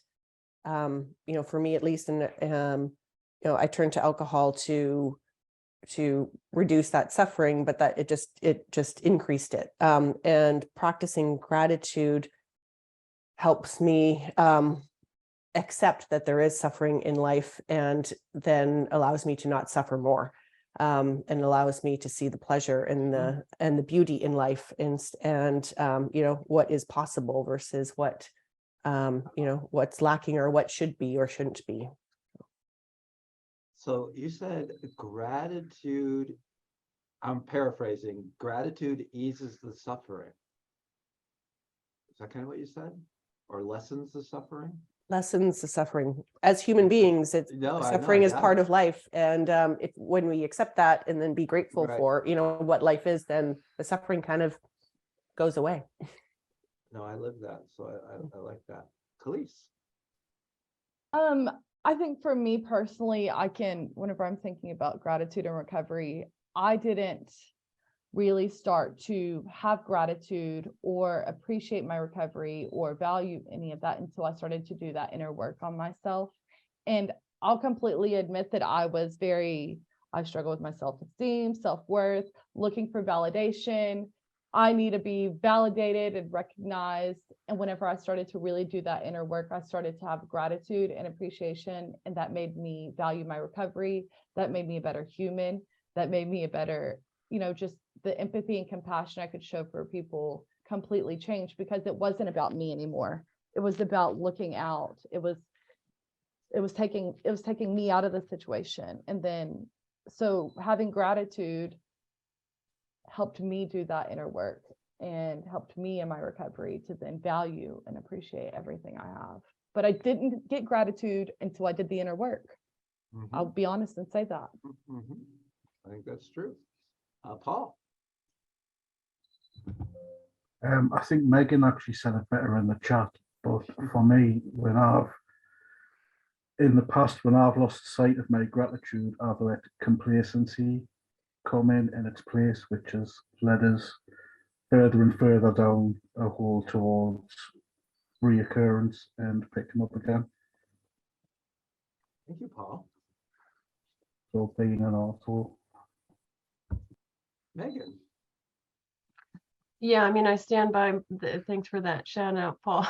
for me at least, and I turned to alcohol to reduce that suffering, but that it just increased it. And practicing gratitude helps me accept that there is suffering in life, and then allows me to not suffer more, and allows me to see the pleasure and the beauty in life, and what is possible versus what what's lacking, or what should be or shouldn't be. So you said gratitude, I'm paraphrasing, gratitude eases the suffering. Is that kind of what you said? Or lessens the suffering? Lessens the suffering. As human beings, suffering is part of life. And when we accept that and then be grateful for, what life is, then the suffering kind of goes away. No, I live that. So I like that. Khalees. I think for me personally, whenever I'm thinking about gratitude and recovery, I didn't really start to have gratitude or appreciate my recovery or value any of that until I started to do that inner work on myself. And I'll completely admit that I struggled with my self-esteem, self-worth, looking for validation. I need to be validated and recognized. And whenever I started to really do that inner work, I started to have gratitude and appreciation. And that made me value my recovery. That made me a better human. That made me a better, just the empathy and compassion I could show for people completely changed, because it wasn't about me anymore. It was about looking out. It was taking me out of the situation. And then, so having gratitude helped me do that inner work and helped me in my recovery to then value and appreciate everything I have. But I didn't get gratitude until I did the inner work. Mm-hmm. I'll be honest and say that. Mm-hmm. I think that's true. Paul. I think Megan actually said it better in the chat, but for me, in the past, when I've lost sight of my gratitude, I've let complacency come in its place, which has led us further and further down a hole towards reoccurrence and picking up again. Thank you, Paul. So being an awful. Megan. Yeah, I stand by, thanks for that shout out, Paul.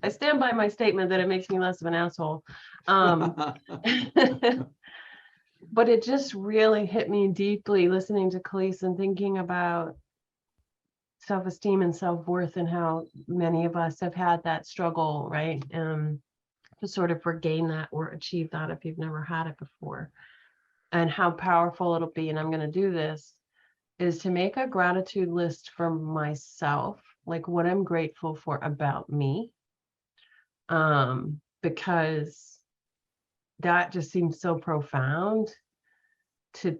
I stand by my statement that it makes me less of an asshole. But it just really hit me deeply listening to Khalees and thinking about self-esteem and self-worth, and how many of us have had that struggle, right? To sort of regain that or achieve that if you've never had it before. And how powerful it'll be, and I'm going to do this, is to make a gratitude list for myself, like what I'm grateful for about me. Because that just seems so profound to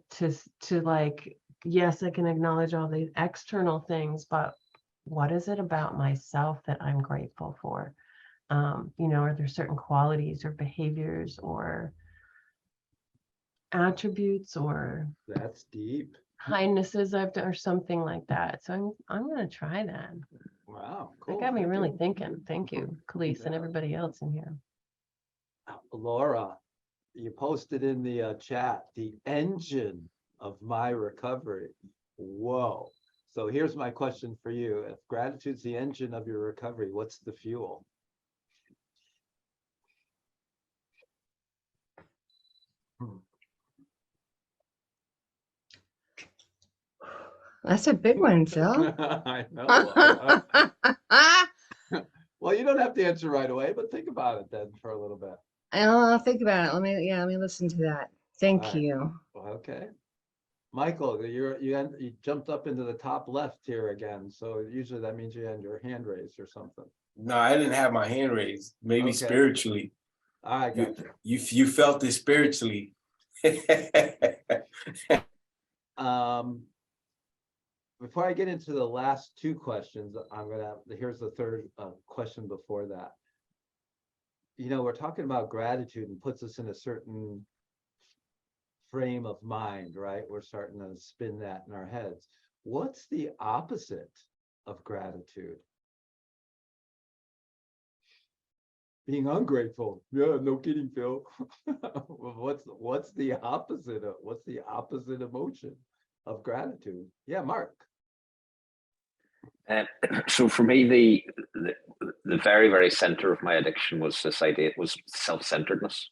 like, yes, I can acknowledge all these external things, but what is it about myself that I'm grateful for? Are there certain qualities or behaviors or attributes or that's deep kindnesses I've done or something like that? So I'm going to try that. Wow, cool. That got me really thinking. Thank you, Khalees, and everybody else in here. Laura, you posted in the chat, the engine of my recovery. Whoa. So here's my question for you. If gratitude's the engine of your recovery, what's the fuel? That's a big one, Phil. I know. Well, you don't have to answer right away, but think about it then for a little bit. I'll think about it. Let me listen to that. Thank All right. you. Okay. Michael, you jumped up into the top left here again. So usually that means you had your hand raised or something. No, I didn't have my hand raised. Maybe Okay. spiritually. I got you. You felt it spiritually. Before I get into the last two questions, here's the third question before that. You know, we're talking about gratitude and puts us in a certain frame of mind, right? We're starting to spin that in our heads. What's the opposite of gratitude? Being ungrateful. Yeah, no kidding, Phil. what's the opposite emotion of gratitude? Yeah, Mark. So for me, the very, very center of my addiction was this idea. It was self-centeredness.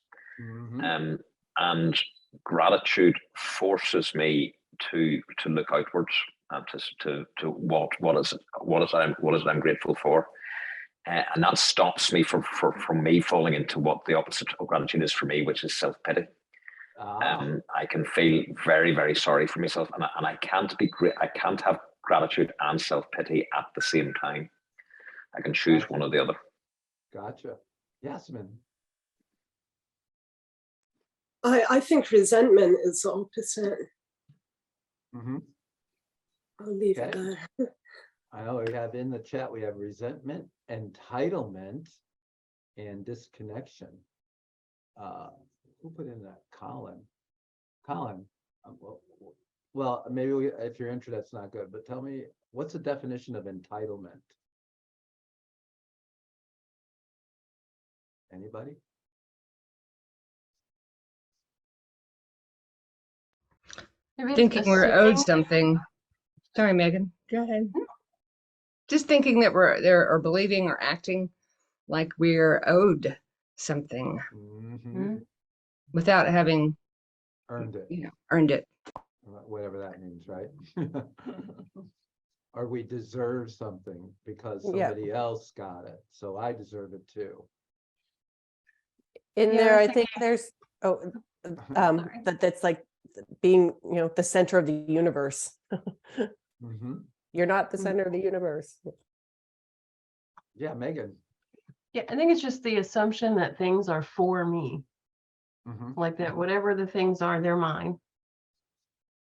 And gratitude forces me to look outwards and to what is it I'm grateful for. And that stops me from me falling into what the opposite of gratitude is for me, which is self-pity. I can feel very, very sorry for myself, and I can't be great. I can't have gratitude and self-pity at the same time. I can choose one or the other. Gotcha. Yasmin. I think resentment is the opposite. I'll leave it there. I know we have in the chat, we have resentment, entitlement, and disconnection. Who put in that? Colin. Well, maybe if your internet's not good, but tell me, what's the definition of entitlement? Anybody? Thinking we're owed something. Sorry, Megan. Go ahead. Just thinking that we're there, or believing or acting like we're owed something without having earned it. Earned it. Whatever that means, right? Or we deserve something because somebody else got it, so I deserve it too. In there, I think there's that's like being, the center of the universe. You're not the center of the universe. Yeah, Megan. Yeah, I think it's just the assumption that things are for me. Like that, whatever the things are, they're mine,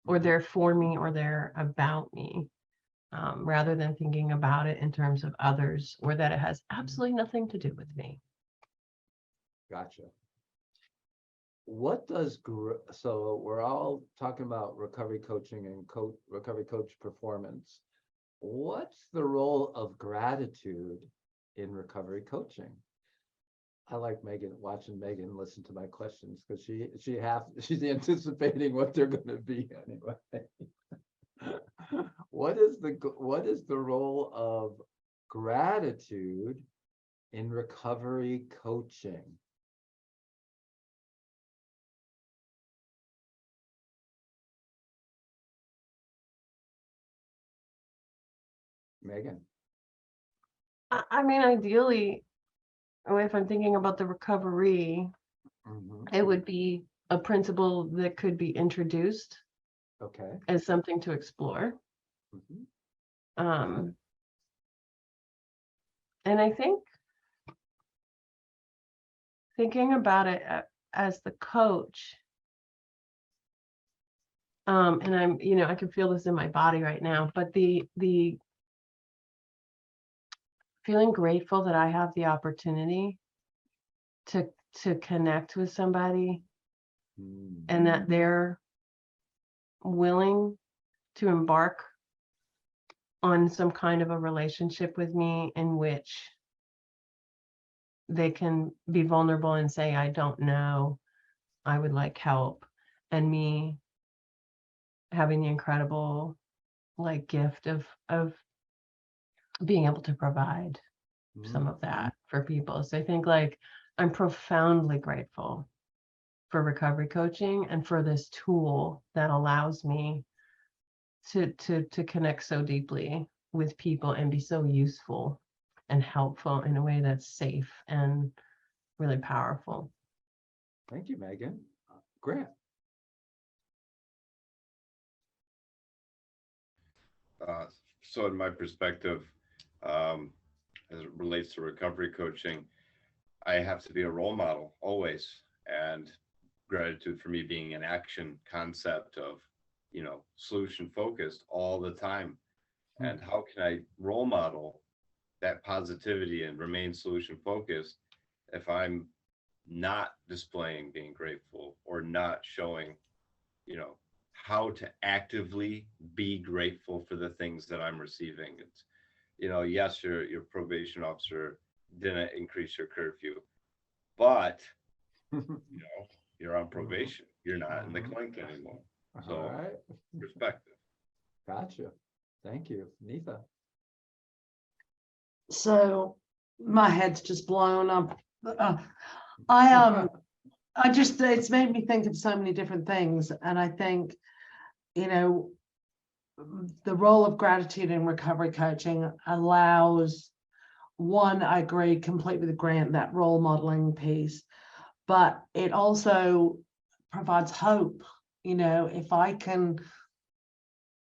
or they're for me, or they're about me, rather than thinking about it in terms of others, or that it has absolutely nothing to do with me. Gotcha. What does, so we're all talking about recovery coaching and recovery coach performance. What's the role of gratitude in recovery coaching? I like watching Megan listen to my questions because she's anticipating what they're going to be anyway. What is the role of gratitude in recovery coaching? Megan. I mean, ideally, if I'm thinking about the recovery, it would be a principle that could be introduced as something to explore. And I think thinking about it as the coach, and I'm, I can feel this in my body right now, but the feeling grateful that I have the opportunity to connect with somebody and that they're willing to embark on some kind of a relationship with me in which they can be vulnerable and say, I don't know, I would like help. And me having the incredible gift of being able to provide some of that for people. So I think I'm profoundly grateful for recovery coaching and for this tool that allows me to connect so deeply with people and be so useful and helpful in a way that's safe and really powerful. Thank you, Megan. Grant. So in my perspective, as it relates to recovery coaching, I have to be a role model always. And gratitude for me being an action concept of, solution focused all the time. And how can I role model that positivity and remain solution focused if I'm not displaying being grateful or not showing, how to actively be grateful for the things that I'm receiving. It's, yes, your probation officer didn't increase your curfew, but you're on probation. You're not in the clink anymore. So All right. perspective. Gotcha. Thank you, Nitha. So my head's just blown up. It's made me think of so many different things. And I think, the role of gratitude in recovery coaching allows one, I agree completely with Grant, that role modeling piece, but it also provides hope. If I can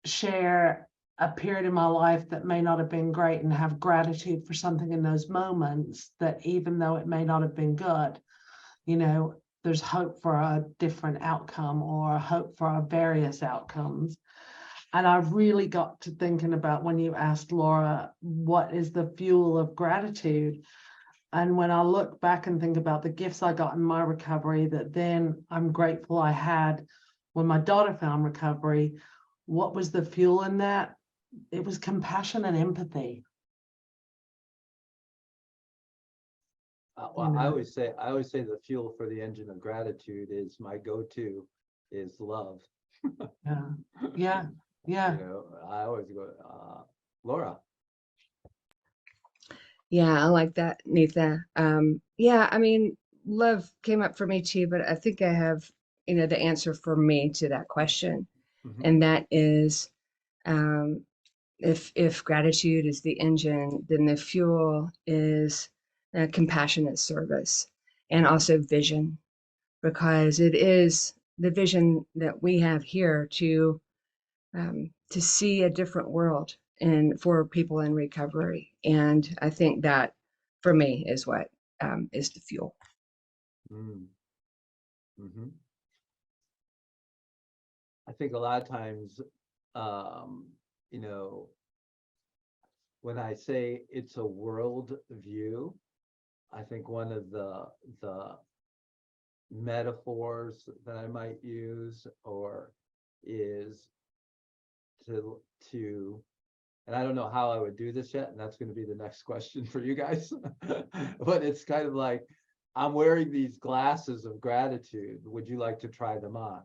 share a period in my life that may not have been great and have gratitude for something in those moments, that even though it may not have been good, there's hope for a different outcome or hope for various outcomes. And I really got to thinking about when you asked Laura, what is the fuel of gratitude? And when I look back and think about the gifts I got in my recovery, that then I'm grateful I had when my daughter found recovery, what was the fuel in that? It was compassion and empathy. Well, I always say the fuel for the engine of gratitude is my go-to is love. Yeah. I always go, Laura. Yeah, I like that, Nitha. Yeah, I mean, love came up for me too, but I think I have, the answer for me to that question. And that is, if gratitude is the engine, then the fuel is compassionate service and also vision, because it is the vision that we have here to see a different world and for people in recovery. And I think that for me is what is the fuel. I think a lot of times, when I say it's a world view, I think one of the metaphors that I might use is to and I don't know how I would do this yet, and that's going to be the next question for you guys. But it's kind of like, I'm wearing these glasses of gratitude. Would you like to try them on?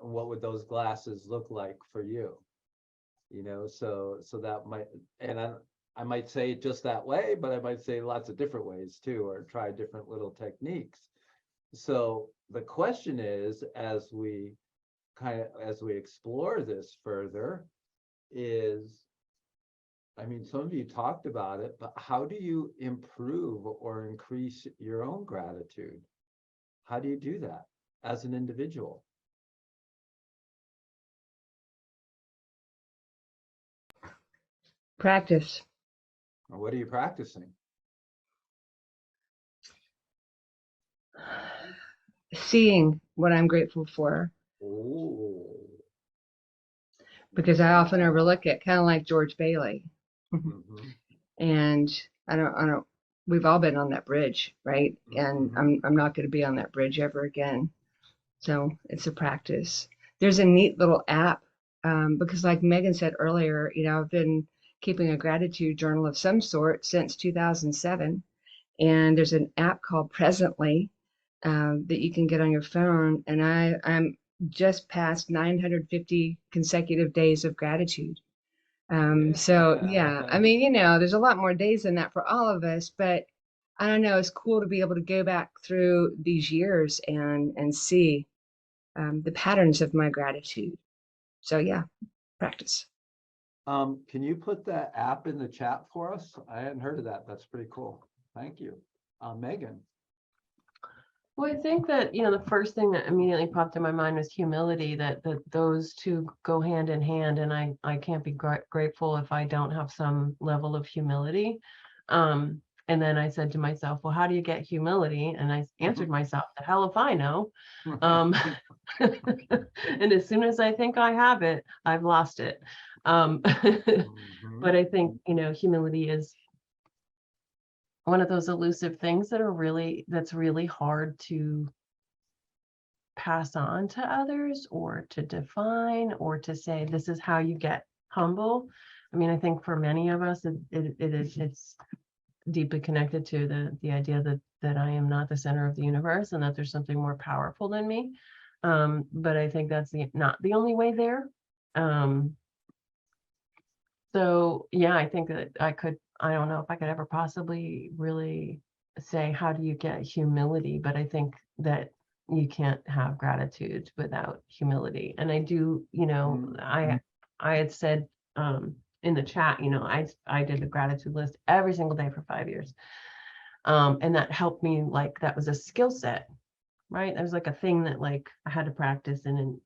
And what would those glasses look like for you? So that might, and I might say it just that way, but I might say lots of different ways too, or try different little techniques. So the question is, as we explore this further, some of you talked about it, but how do you improve or increase your own gratitude? How do you do that as an individual? Practice. What are you practicing? Seeing what I'm grateful for. Ooh. Because I often overlook it, kind of like George Bailey. And I don't, we've all been on that bridge, right? And I'm not going to be on that bridge ever again. So it's a practice. There's a neat little app, because like Megan said earlier, I've been keeping a gratitude journal of some sort since 2007. And there's an app called Presently that you can get on your phone. And I'm just past 950 consecutive days of gratitude. So yeah, there's a lot more days than that for all of us, but I don't know, it's cool to be able to go back through these years and see the patterns of my gratitude. So yeah, practice. Can you put that app in the chat for us? I hadn't heard of that. That's pretty cool. Thank you. Megan. Well, I think that, the first thing that immediately popped in my mind was humility, that those two go hand in hand. And I can't be grateful if I don't have some level of humility. And then I said to myself, well, how do you get humility? And I answered myself, the hell if I know. And as soon as I think I have it, I've lost it. But I think, humility is one of those elusive things that's really hard to pass on to others, or to define, or to say, this is how you get humble. I mean, I think for many of us, it's deeply connected to the idea that I am not the center of the universe, and that there's something more powerful than me. But I think that's not the only way there. So yeah, I think that I don't know if I could ever possibly really say, how do you get humility? But I think that you can't have gratitude without humility. And I do, I had said in the chat, I did a gratitude list every single day for 5 years. And that helped me, like, that was a skill set, right? That was like a thing that, like, I had to practice and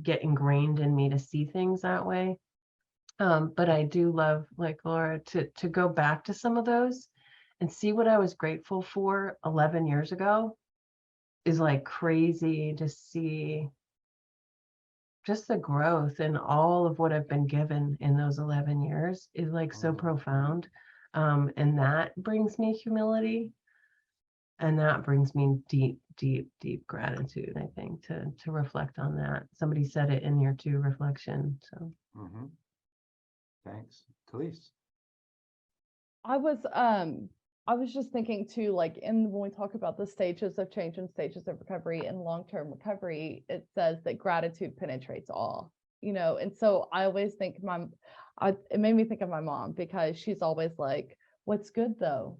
get ingrained in me to see things that way. But I do love, like Laura, to go back to some of those and see what I was grateful for 11 years ago is like crazy to see just the growth and all of what I've been given in those 11 years is like so profound. And that brings me humility. And that brings me deep, deep, deep gratitude, I think, to reflect on that. Somebody said it in here too, reflection. So. Thanks. Khalees. I was just thinking too, like, when we talk about the stages of change and stages of recovery and long-term recovery, it says that gratitude penetrates all, and so I always think it made me think of my mom, because she's always like, what's good though?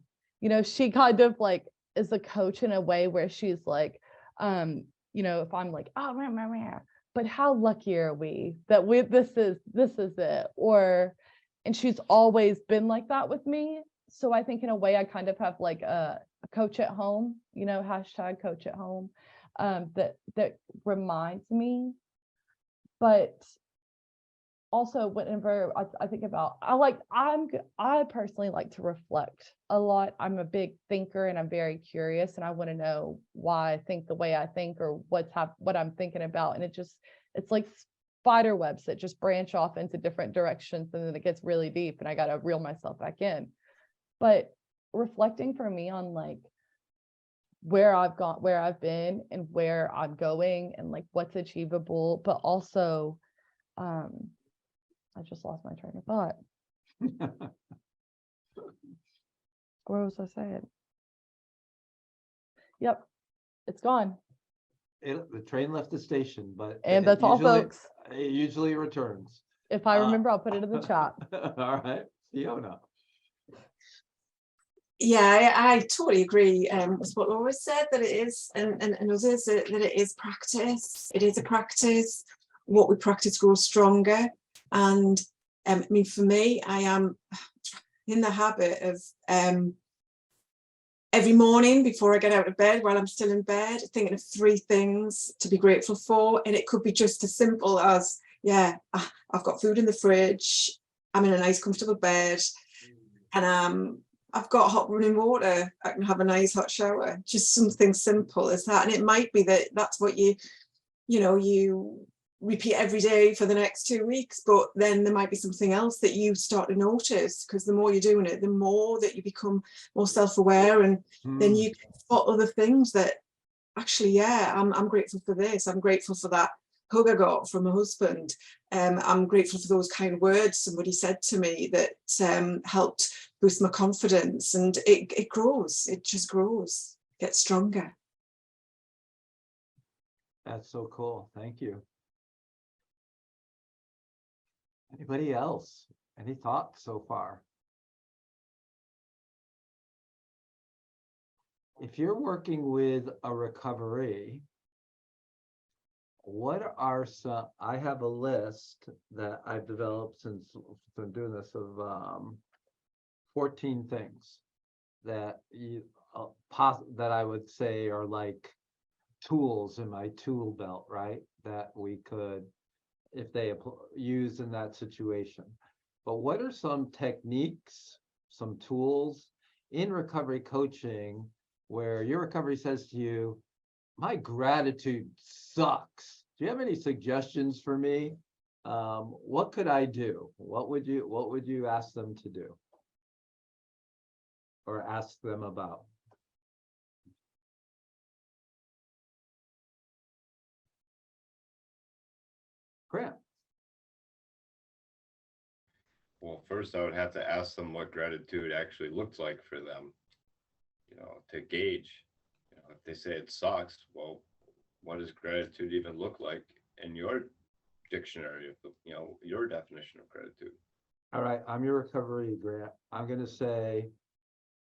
She kind of like is a coach in a way where she's like, if I'm like, oh, but how lucky are we that this is it, and she's always been like that with me. So I think in a way I kind of have like a coach at home, hashtag coach at home, that reminds me. But also whenever I think about, I personally like to reflect a lot. I'm a big thinker and I'm very curious, and I want to know why I think the way I think, or what I'm thinking about. And it's like spider webs that just branch off into different directions, and then it gets really deep and I got to reel myself back in. But reflecting for me on like where I've been and where I'm going, and like what's achievable, but also I just lost my train of thought. What was I saying? Yep, it's gone. The train left the station, but And that's all, folks. It usually returns. If I remember, I'll put it in the chat. All right, Fiona. Yeah, I totally agree with what Laura said, that it is, and others, that it is practice. It is a practice. What we practice grows stronger. And I mean, for me, I am in the habit of every morning before I get out of bed, while I'm still in bed, thinking of 3 things to be grateful for. And it could be just as simple as, yeah, I've got food in the fridge, I'm in a nice comfortable bed, and I've got hot running water, I can have a nice hot shower. Just something simple as that. And it might be that that's what you repeat every day for the next 2 weeks, but then there might be something else that you start to notice, because the more you're doing it, the more that you become more self-aware, and then you can spot other things that actually, yeah, I'm grateful for this, I'm grateful for that hug I got from my husband, I'm grateful for those kind words somebody said to me that helped boost my confidence, and it grows, it just grows, gets stronger. That's so cool. Thank you. Anybody else? Any thoughts so far? If you're working with a recovery, what are some, I have a list that I've developed since been doing this of 14 things that that I would say are like tools in my tool belt, right? That we could, if they use in that situation. But what are some techniques, some tools in recovery coaching where your recovery says to you, my gratitude sucks. Do you have any suggestions for me? What could I do? What would you ask them to do? Or ask them about? Grant. Well, first I would have to ask them what gratitude actually looks like for them, to gauge. If they say it sucks, well, what does gratitude even look like in your dictionary of your definition of gratitude? All right, I'm your recovery Grant. I'm gonna say,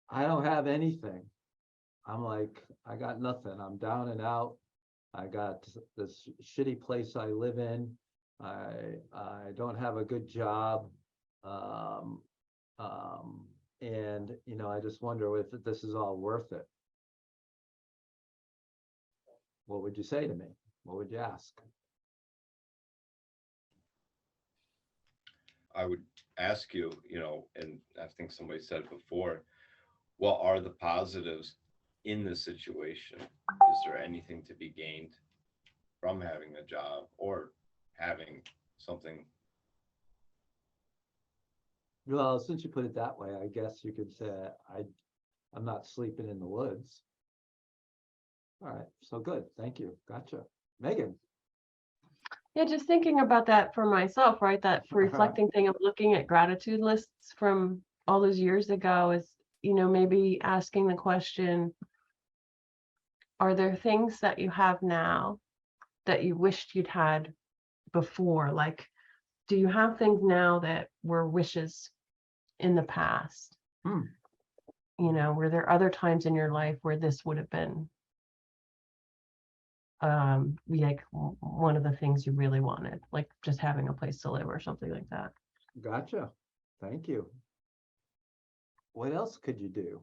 I don't have anything. I'm like, I got nothing. I'm down and out. I got this shitty place I live in. I don't have a good job. And I just wonder if this is all worth it. What would you say to me? What would you ask? I would ask you, and I think somebody said it before, what are the positives in this situation? Is there anything to be gained from having a job or having something? Well, since you put it that way, I guess you could say I'm not sleeping in the woods. All right, so good. Thank you. Gotcha. Megan. Yeah, just thinking about that for myself, right? That reflecting thing of looking at gratitude lists from all those years ago is, maybe asking the question, are there things that you have now that you wished you'd had before? Like, do you have things now that were wishes in the past? Were there other times in your life where this would have been like one of the things you really wanted, like just having a place to live or something like that? Gotcha. Thank you. What else could you do?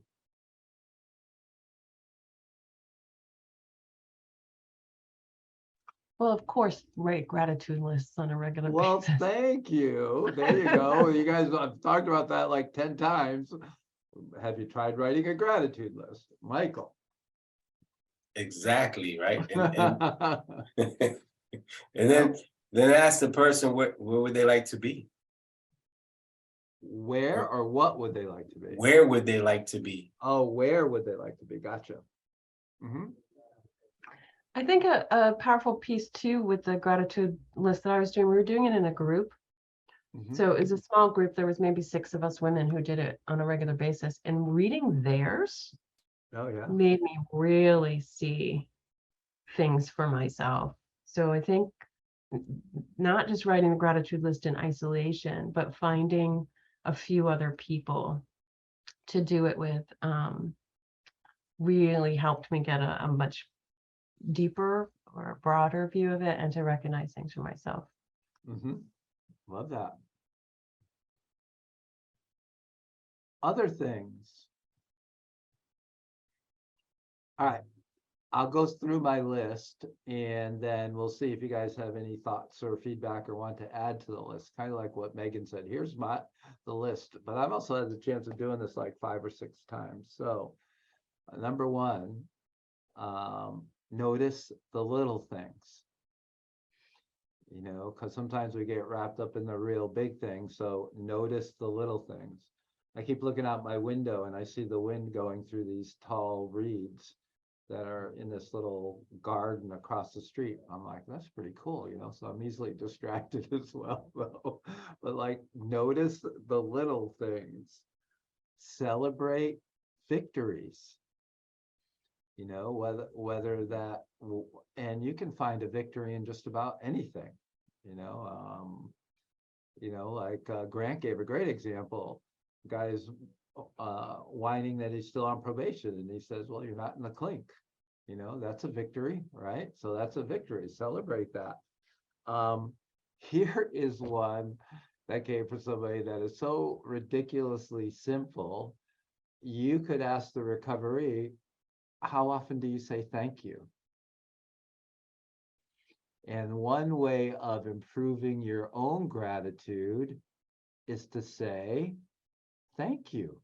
Well, of course, write gratitude lists on a regular Well, basis. thank you. There you go. You guys have talked about that like 10 times. Have you tried writing a gratitude list? Michael. Exactly, right? And then ask the person where would they like to be? Where or what would they like to be? Where would they like to be? Oh, where would they like to be? Gotcha. I think a powerful piece too with the gratitude list that I was doing, we were doing it in a group. So it was a small group. There was maybe 6 of us women who did it on a regular basis, and reading theirs made me really see things for myself. So I think not just writing the gratitude list in isolation, but finding a few other people to do it with really helped me get a much deeper or broader view of it and to recognize things for myself. Love that. Other things. All right, I'll go through my list and then we'll see if you guys have any thoughts or feedback or want to add to the list. Kind of like what Megan said, here's the list, but I've also had the chance of doing this like 5 or 6 times. So number 1, notice the little things, because sometimes we get wrapped up in the real big things. So notice the little things. I keep looking out my window and I see the wind going through these tall reeds that are in this little garden across the street. I'm like, that's pretty cool, so I'm easily distracted as well, though. But like, notice the little things, celebrate victories, whether that, and you can find a victory in just about anything, like Grant gave a great example. The guy's whining that he's still on probation, and he says, well, you're not in the clink, You know, that's a victory, right? So that's a victory. Celebrate that. Here is one that came from somebody that is so ridiculously simple. You could ask the recovery, how often do you say thank you? And one way of improving your own gratitude is to say thank you.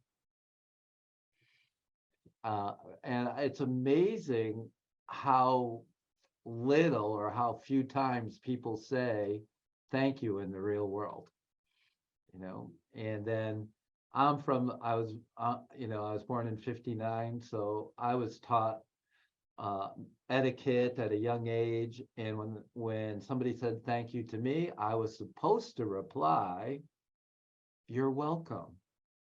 And it's amazing how little or how few times people say thank you in the real world, you know. And then I was born in 59, so I was taught etiquette at a young age. And when somebody said thank you to me, I was supposed to reply, "You're welcome,"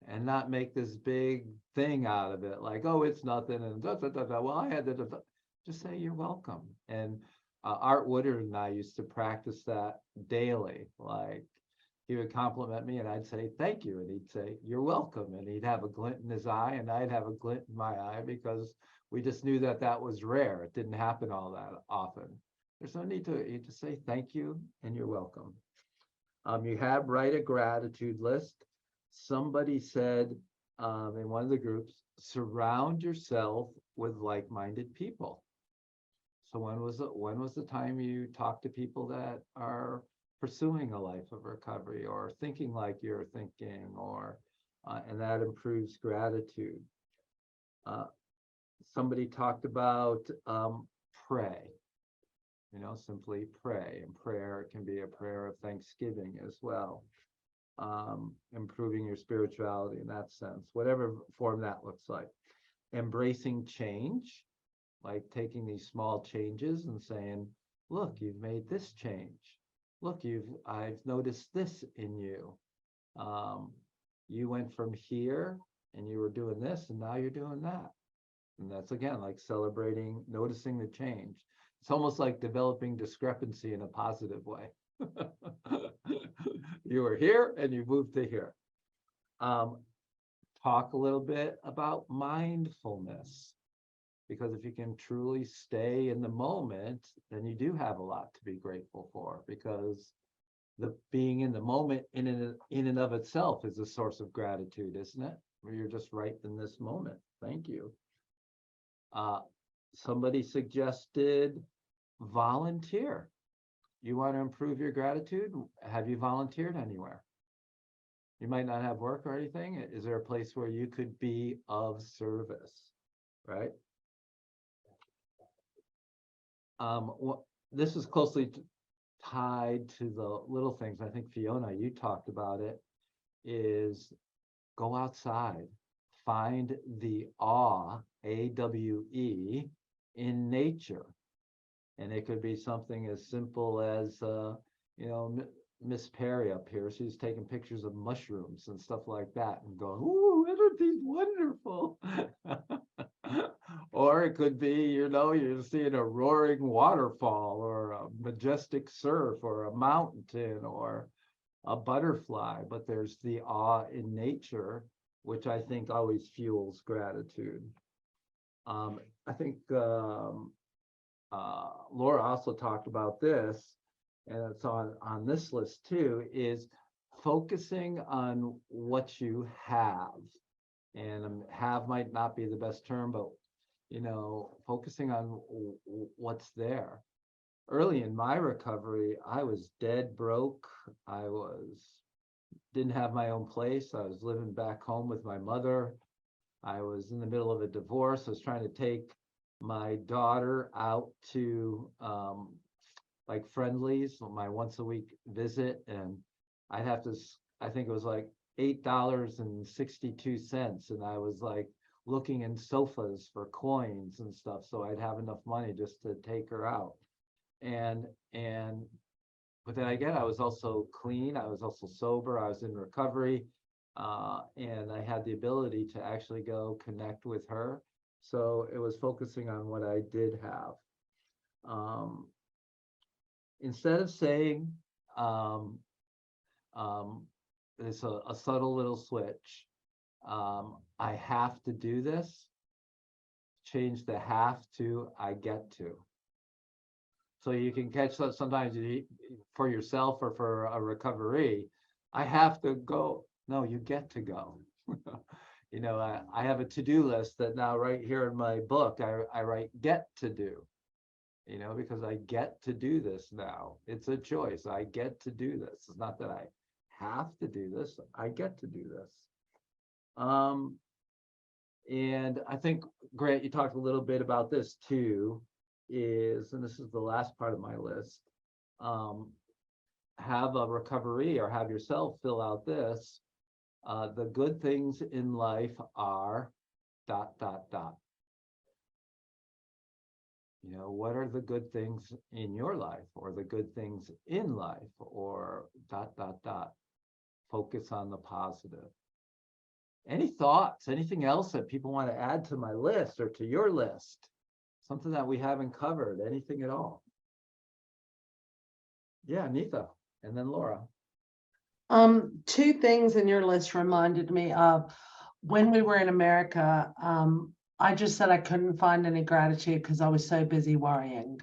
and not make this big thing out of it, like, oh, it's nothing, and da, da, da, da. Well, I had to just say you're welcome. And Art Woodard and I used to practice that daily. Like, he would compliment me and I'd say thank you, and he'd say you're welcome, and he'd have a glint in his eye and I'd have a glint in my eye, because we just knew that that was rare. It didn't happen all that often. There's no need to, you just say thank you and you're welcome. You have write a gratitude list. Somebody said in one of the groups, surround yourself with like-minded people. So when was the time you talked to people that are pursuing a life of recovery or thinking like you're thinking, or and that improves gratitude. Somebody talked about pray. You know, simply pray, and prayer can be a prayer of thanksgiving as well. Improving your spirituality in that sense, whatever form that looks like. Embracing change, like taking these small changes and saying, look, you've made this change. Look, I've noticed this in you. You went from here and you were doing this and now you're doing that. And that's, again, like celebrating, noticing the change. It's almost like developing discrepancy in a positive way. You were here and you moved to here. Talk a little bit about mindfulness, because if you can truly stay in the moment, then you do have a lot to be grateful for, because the being in the moment in and of itself is a source of gratitude, isn't it? Where you're just right in this moment. Thank you. Somebody suggested volunteer. You want to improve your gratitude? Have you volunteered anywhere? You might not have work or anything. Is there a place where you could be of service, right? This is closely tied to the little things. I think, Fiona, you talked about it, is go outside, find the awe, AWE, in nature. And it could be something as simple as, you know, Miss Perry up here, she's taking pictures of mushrooms and stuff like that and going, ooh, isn't these wonderful? Or it could be, you know, you're seeing a roaring waterfall or a majestic surf or a mountain or a butterfly, but there's the awe in nature, which I think always fuels gratitude. I think Laura also talked about this, and it's on this list too, is focusing on what you have. And have might not be the best term, but, you know, focusing on what's there. Early in my recovery, I was dead broke. I didn't have my own place. I was living back home with my mother. I was in the middle of a divorce. I was trying to take my daughter out to like Friendlies, my once a week visit, and I'd have to, I think it was like $8.62, and I was like looking in sofas for coins and stuff, so I'd have enough money just to take her out. But then again, I was also clean, I was also sober, I was in recovery, and I had the ability to actually go connect with her. So it was focusing on what I did have. Instead of saying, there's a subtle little switch, I have to do this. change the have to, I get to. So you can catch that sometimes for yourself or for a recovery, I have to go. No, you get to go. You know, I have a to-do list that now right here in my book, I write get to do, you know, because I get to do this now. It's a choice. I get to do this. It's not that I have to do this. I get to do this. And I think, Grant, you talked a little bit about this too, and this is the last part of my list, have a recovery or have yourself fill out this. The good things in life are ... You know, what are the good things in your life or the good things in life or ... Focus on the positive. Any thoughts, anything else that people want to add to my list or to your list? Something that we haven't covered, anything at all? Yeah, Nitha, and then Laura. Two things in your list reminded me of when we were in America. I just said I couldn't find any gratitude because I was so busy worrying.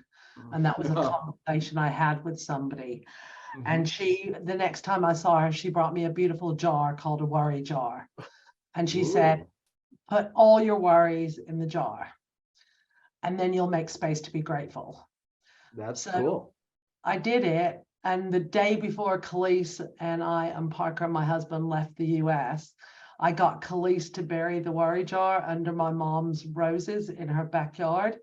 And that was a conversation I had with somebody. And the next time I saw her, she brought me a beautiful jar called a worry jar. And she said, put all your worries in the jar, and then you'll make space to be grateful. That's cool. I did it. And the day before Khalees and I and Parker, my husband, left the US, I got Khalees to bury the worry jar under my mom's roses in her backyard.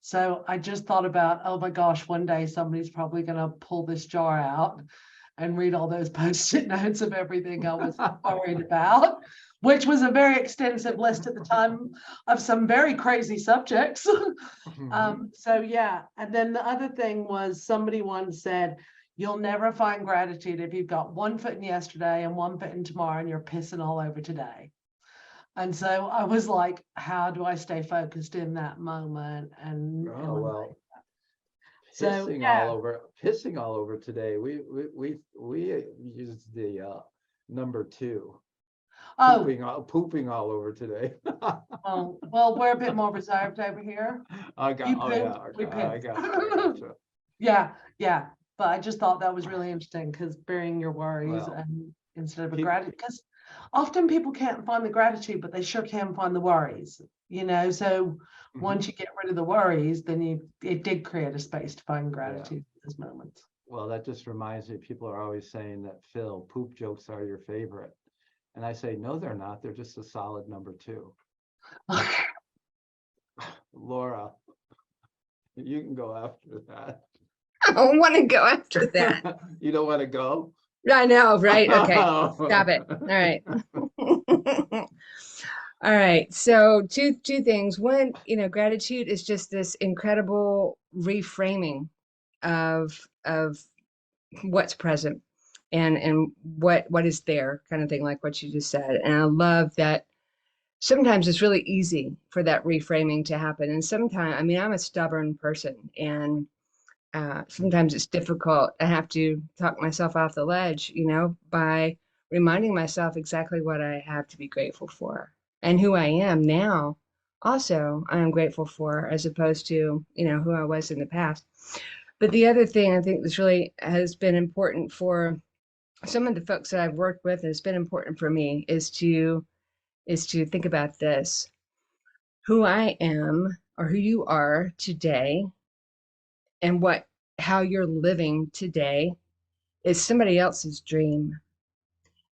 So I just thought about, oh my gosh, one day somebody's probably going to pull this jar out and read all those Post-it notes of everything I was worried about, which was a very extensive list at the time of some very crazy subjects. So yeah. And then the other thing was somebody once said, you'll never find gratitude if you've got one foot in yesterday and one foot in tomorrow and you're pissing all over today. And so I was like, how do I stay focused in that moment? And pissing all over today. We used the number 2. Pooping all over today. well, we're a bit more reserved over here. I got Yeah. But I just thought that was really interesting because burying your worries and instead of a gratitude, because often people can't find the gratitude, but they sure can find the worries, you know. So once you get rid of the worries, then it did create a space to find gratitude in those moments. Well, that just reminds me, people are always saying that, Phil, poop jokes are your favorite. And I say, no, they're not. They're just a solid number 2. Laura, you can go after that. I don't want to go after that. You don't want to go? I know, right? Okay, stop it. All right. All right. So two things. One, gratitude is just this incredible reframing of what's present and what is there, kind of thing, like what you just said. And I love that sometimes it's really easy for that reframing to happen. And sometimes, I'm a stubborn person, and sometimes it's difficult. I have to talk myself off the ledge, by reminding myself exactly what I have to be grateful for and who I am now. Also, I am grateful for, as opposed to, who I was in the past. But the other thing I think this really has been important for some of the folks that I've worked with, and it's been important for me, is to think about this. Who I am, or who you are today, and how you're living today is somebody else's dream.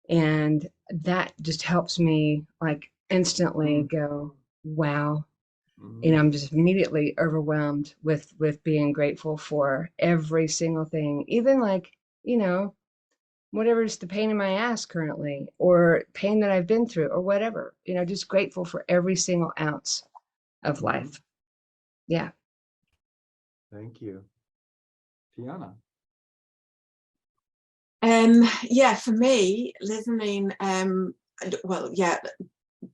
And that just helps me instantly go, wow. I'm just immediately overwhelmed with being grateful for every single thing, even whatever's the pain in my ass currently, or pain that I've been through, or whatever, just grateful for every single ounce of life. Yeah. Thank you. Fiona. Yeah, for me, listening,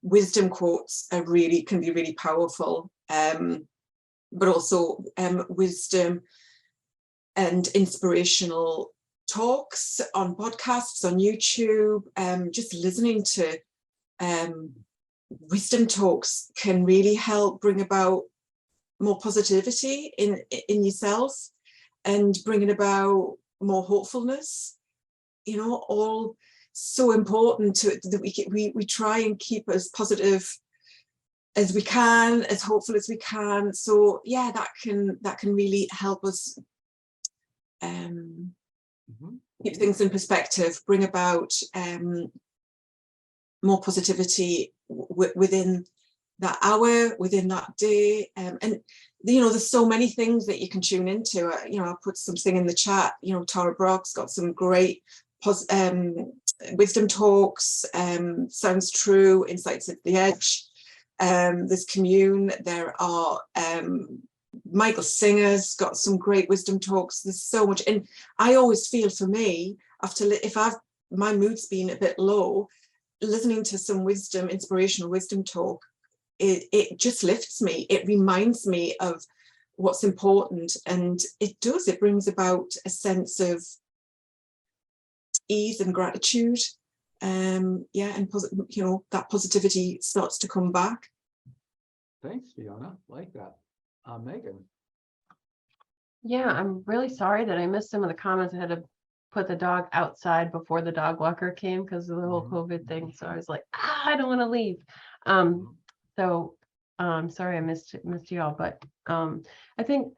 wisdom quotes can be really powerful, but also wisdom and inspirational talks on podcasts, on YouTube, just listening to wisdom talks can really help bring about more positivity in yourself and bringing about more hopefulness, you know, all so important to it that we try and keep as positive as we can, as hopeful as we can. So yeah, that can really help us keep things in perspective, bring about more positivity within that hour, within that day. And you know, there's so many things that you can tune into. You know, I'll put something in the chat. You know, Tara Brock's got some great wisdom talks, Sounds True, Insights at the Edge. There's Commune. There are Michael Singer's got some great wisdom talks. There's so much, and I always feel, for me, if my mood's been a bit low, listening to some inspirational wisdom talk, it just lifts me. It reminds me of what's important, and it brings about a sense of ease and gratitude. And you know, that positivity starts to come back. Thanks, Fiona. Like that. Megan. Yeah, I'm really sorry that I missed some of the comments. I had to put the dog outside before the dog walker came because of the whole COVID thing. So I was like, I don't want to leave. So sorry I missed y'all, but I think,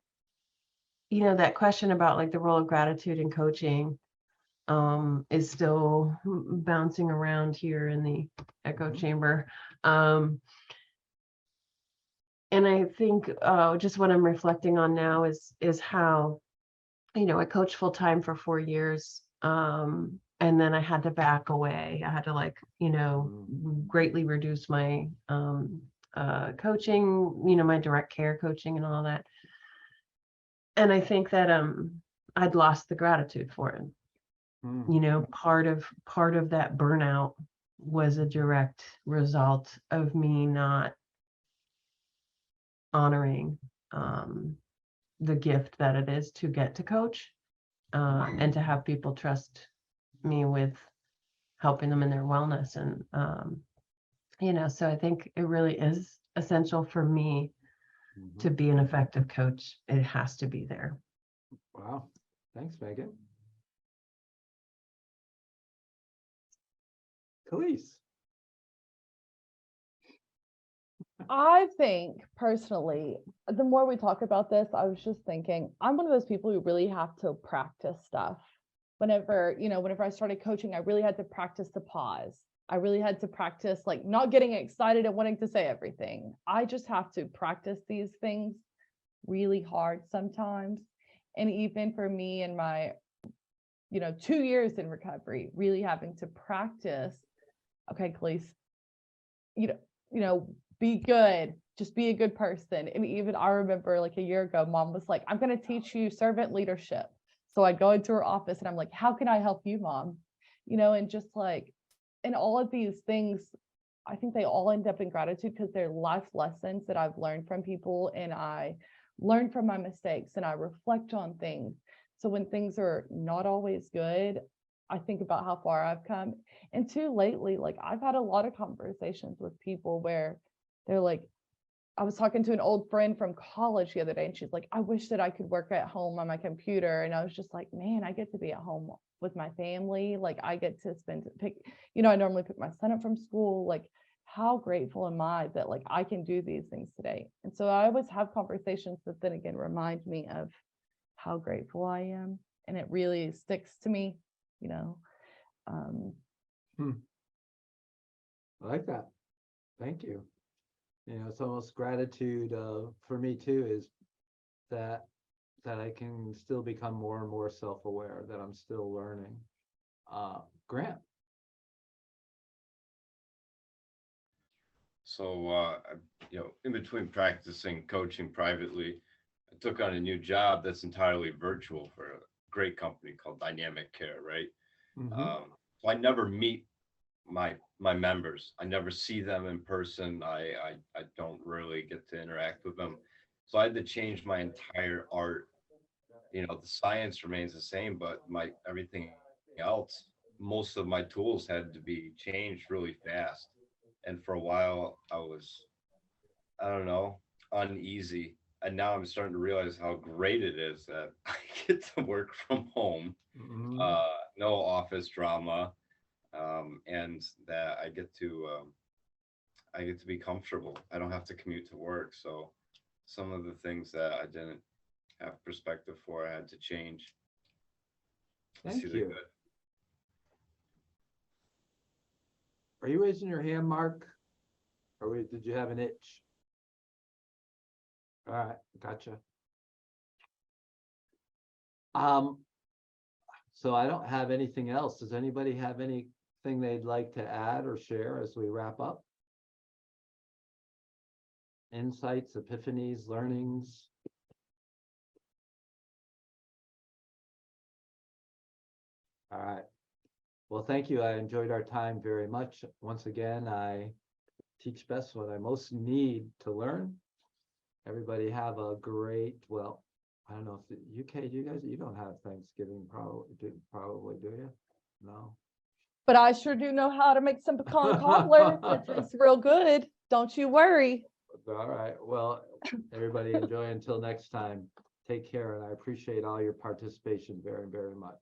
you know, that question about like the role of gratitude in coaching is still bouncing around here in the echo chamber. And I think just what I'm reflecting on now is how, you know, I coached full time for 4 years. And then I had to back away. I had to, like, you know, greatly reduce my coaching, you know, my direct care coaching and all that. And I think that I'd lost the gratitude for it. You know, part of that burnout was a direct result of me not honoring the gift that it is to get to coach and to have people trust me with helping them in their wellness. And you know, so I think it really is essential for me to be an effective coach. It has to be there. Wow. Thanks, Megan. Khalees. I think personally, the more we talk about this, I was just thinking, I'm one of those people who really have to practice stuff. Whenever I started coaching, I really had to practice the pause. I really had to practice, like, not getting excited and wanting to say everything. I just have to practice these things really hard sometimes. And even for me in my, 2 years in recovery, really having to practice, okay, Khalees, be good, just be a good person. And even I remember, like, a year ago, Mom was like, I'm going to teach you servant leadership. So I go into her office and I'm like, how can I help you, Mom? And just like, and all of these things, I think they all end up in gratitude because they're life lessons that I've learned from people, and I learn from my mistakes and I reflect on things. So when things are not always good, I think about how far I've come. And too, lately, like, I've had a lot of conversations with people where they're like, I was talking to an old friend from college the other day, and she's like, I wish that I could work at home on my computer. And I was just like, man, I get to be at home with my family. Like, I get to I normally pick my son up from school. Like, how grateful am I that, like, I can do these things today? And so I always have conversations that then again remind me of how grateful I am. And it really sticks to me, I like that. Thank you. It's almost gratitude for me too, is that I can still become more and more self-aware, that I'm still learning. Grant. So, in between practicing coaching privately, I took on a new job that's entirely virtual for a great company called Dynamic Care, right? So I never meet my members. I never see them in person. I don't really get to interact with them. So I had to change my entire art. The science remains the same, but everything else, most of my tools had to be changed really fast. And for a while I was, I don't know, uneasy. And now I'm starting to realize how great it is that I get to work from home, no office drama, and that I get to be comfortable. I don't have to commute to work. So some of the things that I didn't have perspective for, I had to change. Thank See the you. good. Are you raising your hand, Mark? Or did you have an itch? All right, gotcha. So I don't have anything else. Does anybody have anything they'd like to add or share as we wrap up? Insights, epiphanies, learnings? All right. Well, thank you. I enjoyed our time very much. Once again, I teach best when I most need to learn. Everybody have a great, well, I don't know if the UK, do you guys, you don't have Thanksgiving probably, do you? No. But I sure do know how to make some pecan cobbler. It's real good. Don't you worry. All right. Well, everybody enjoy until next time. Take care, and I appreciate all your participation very, very much.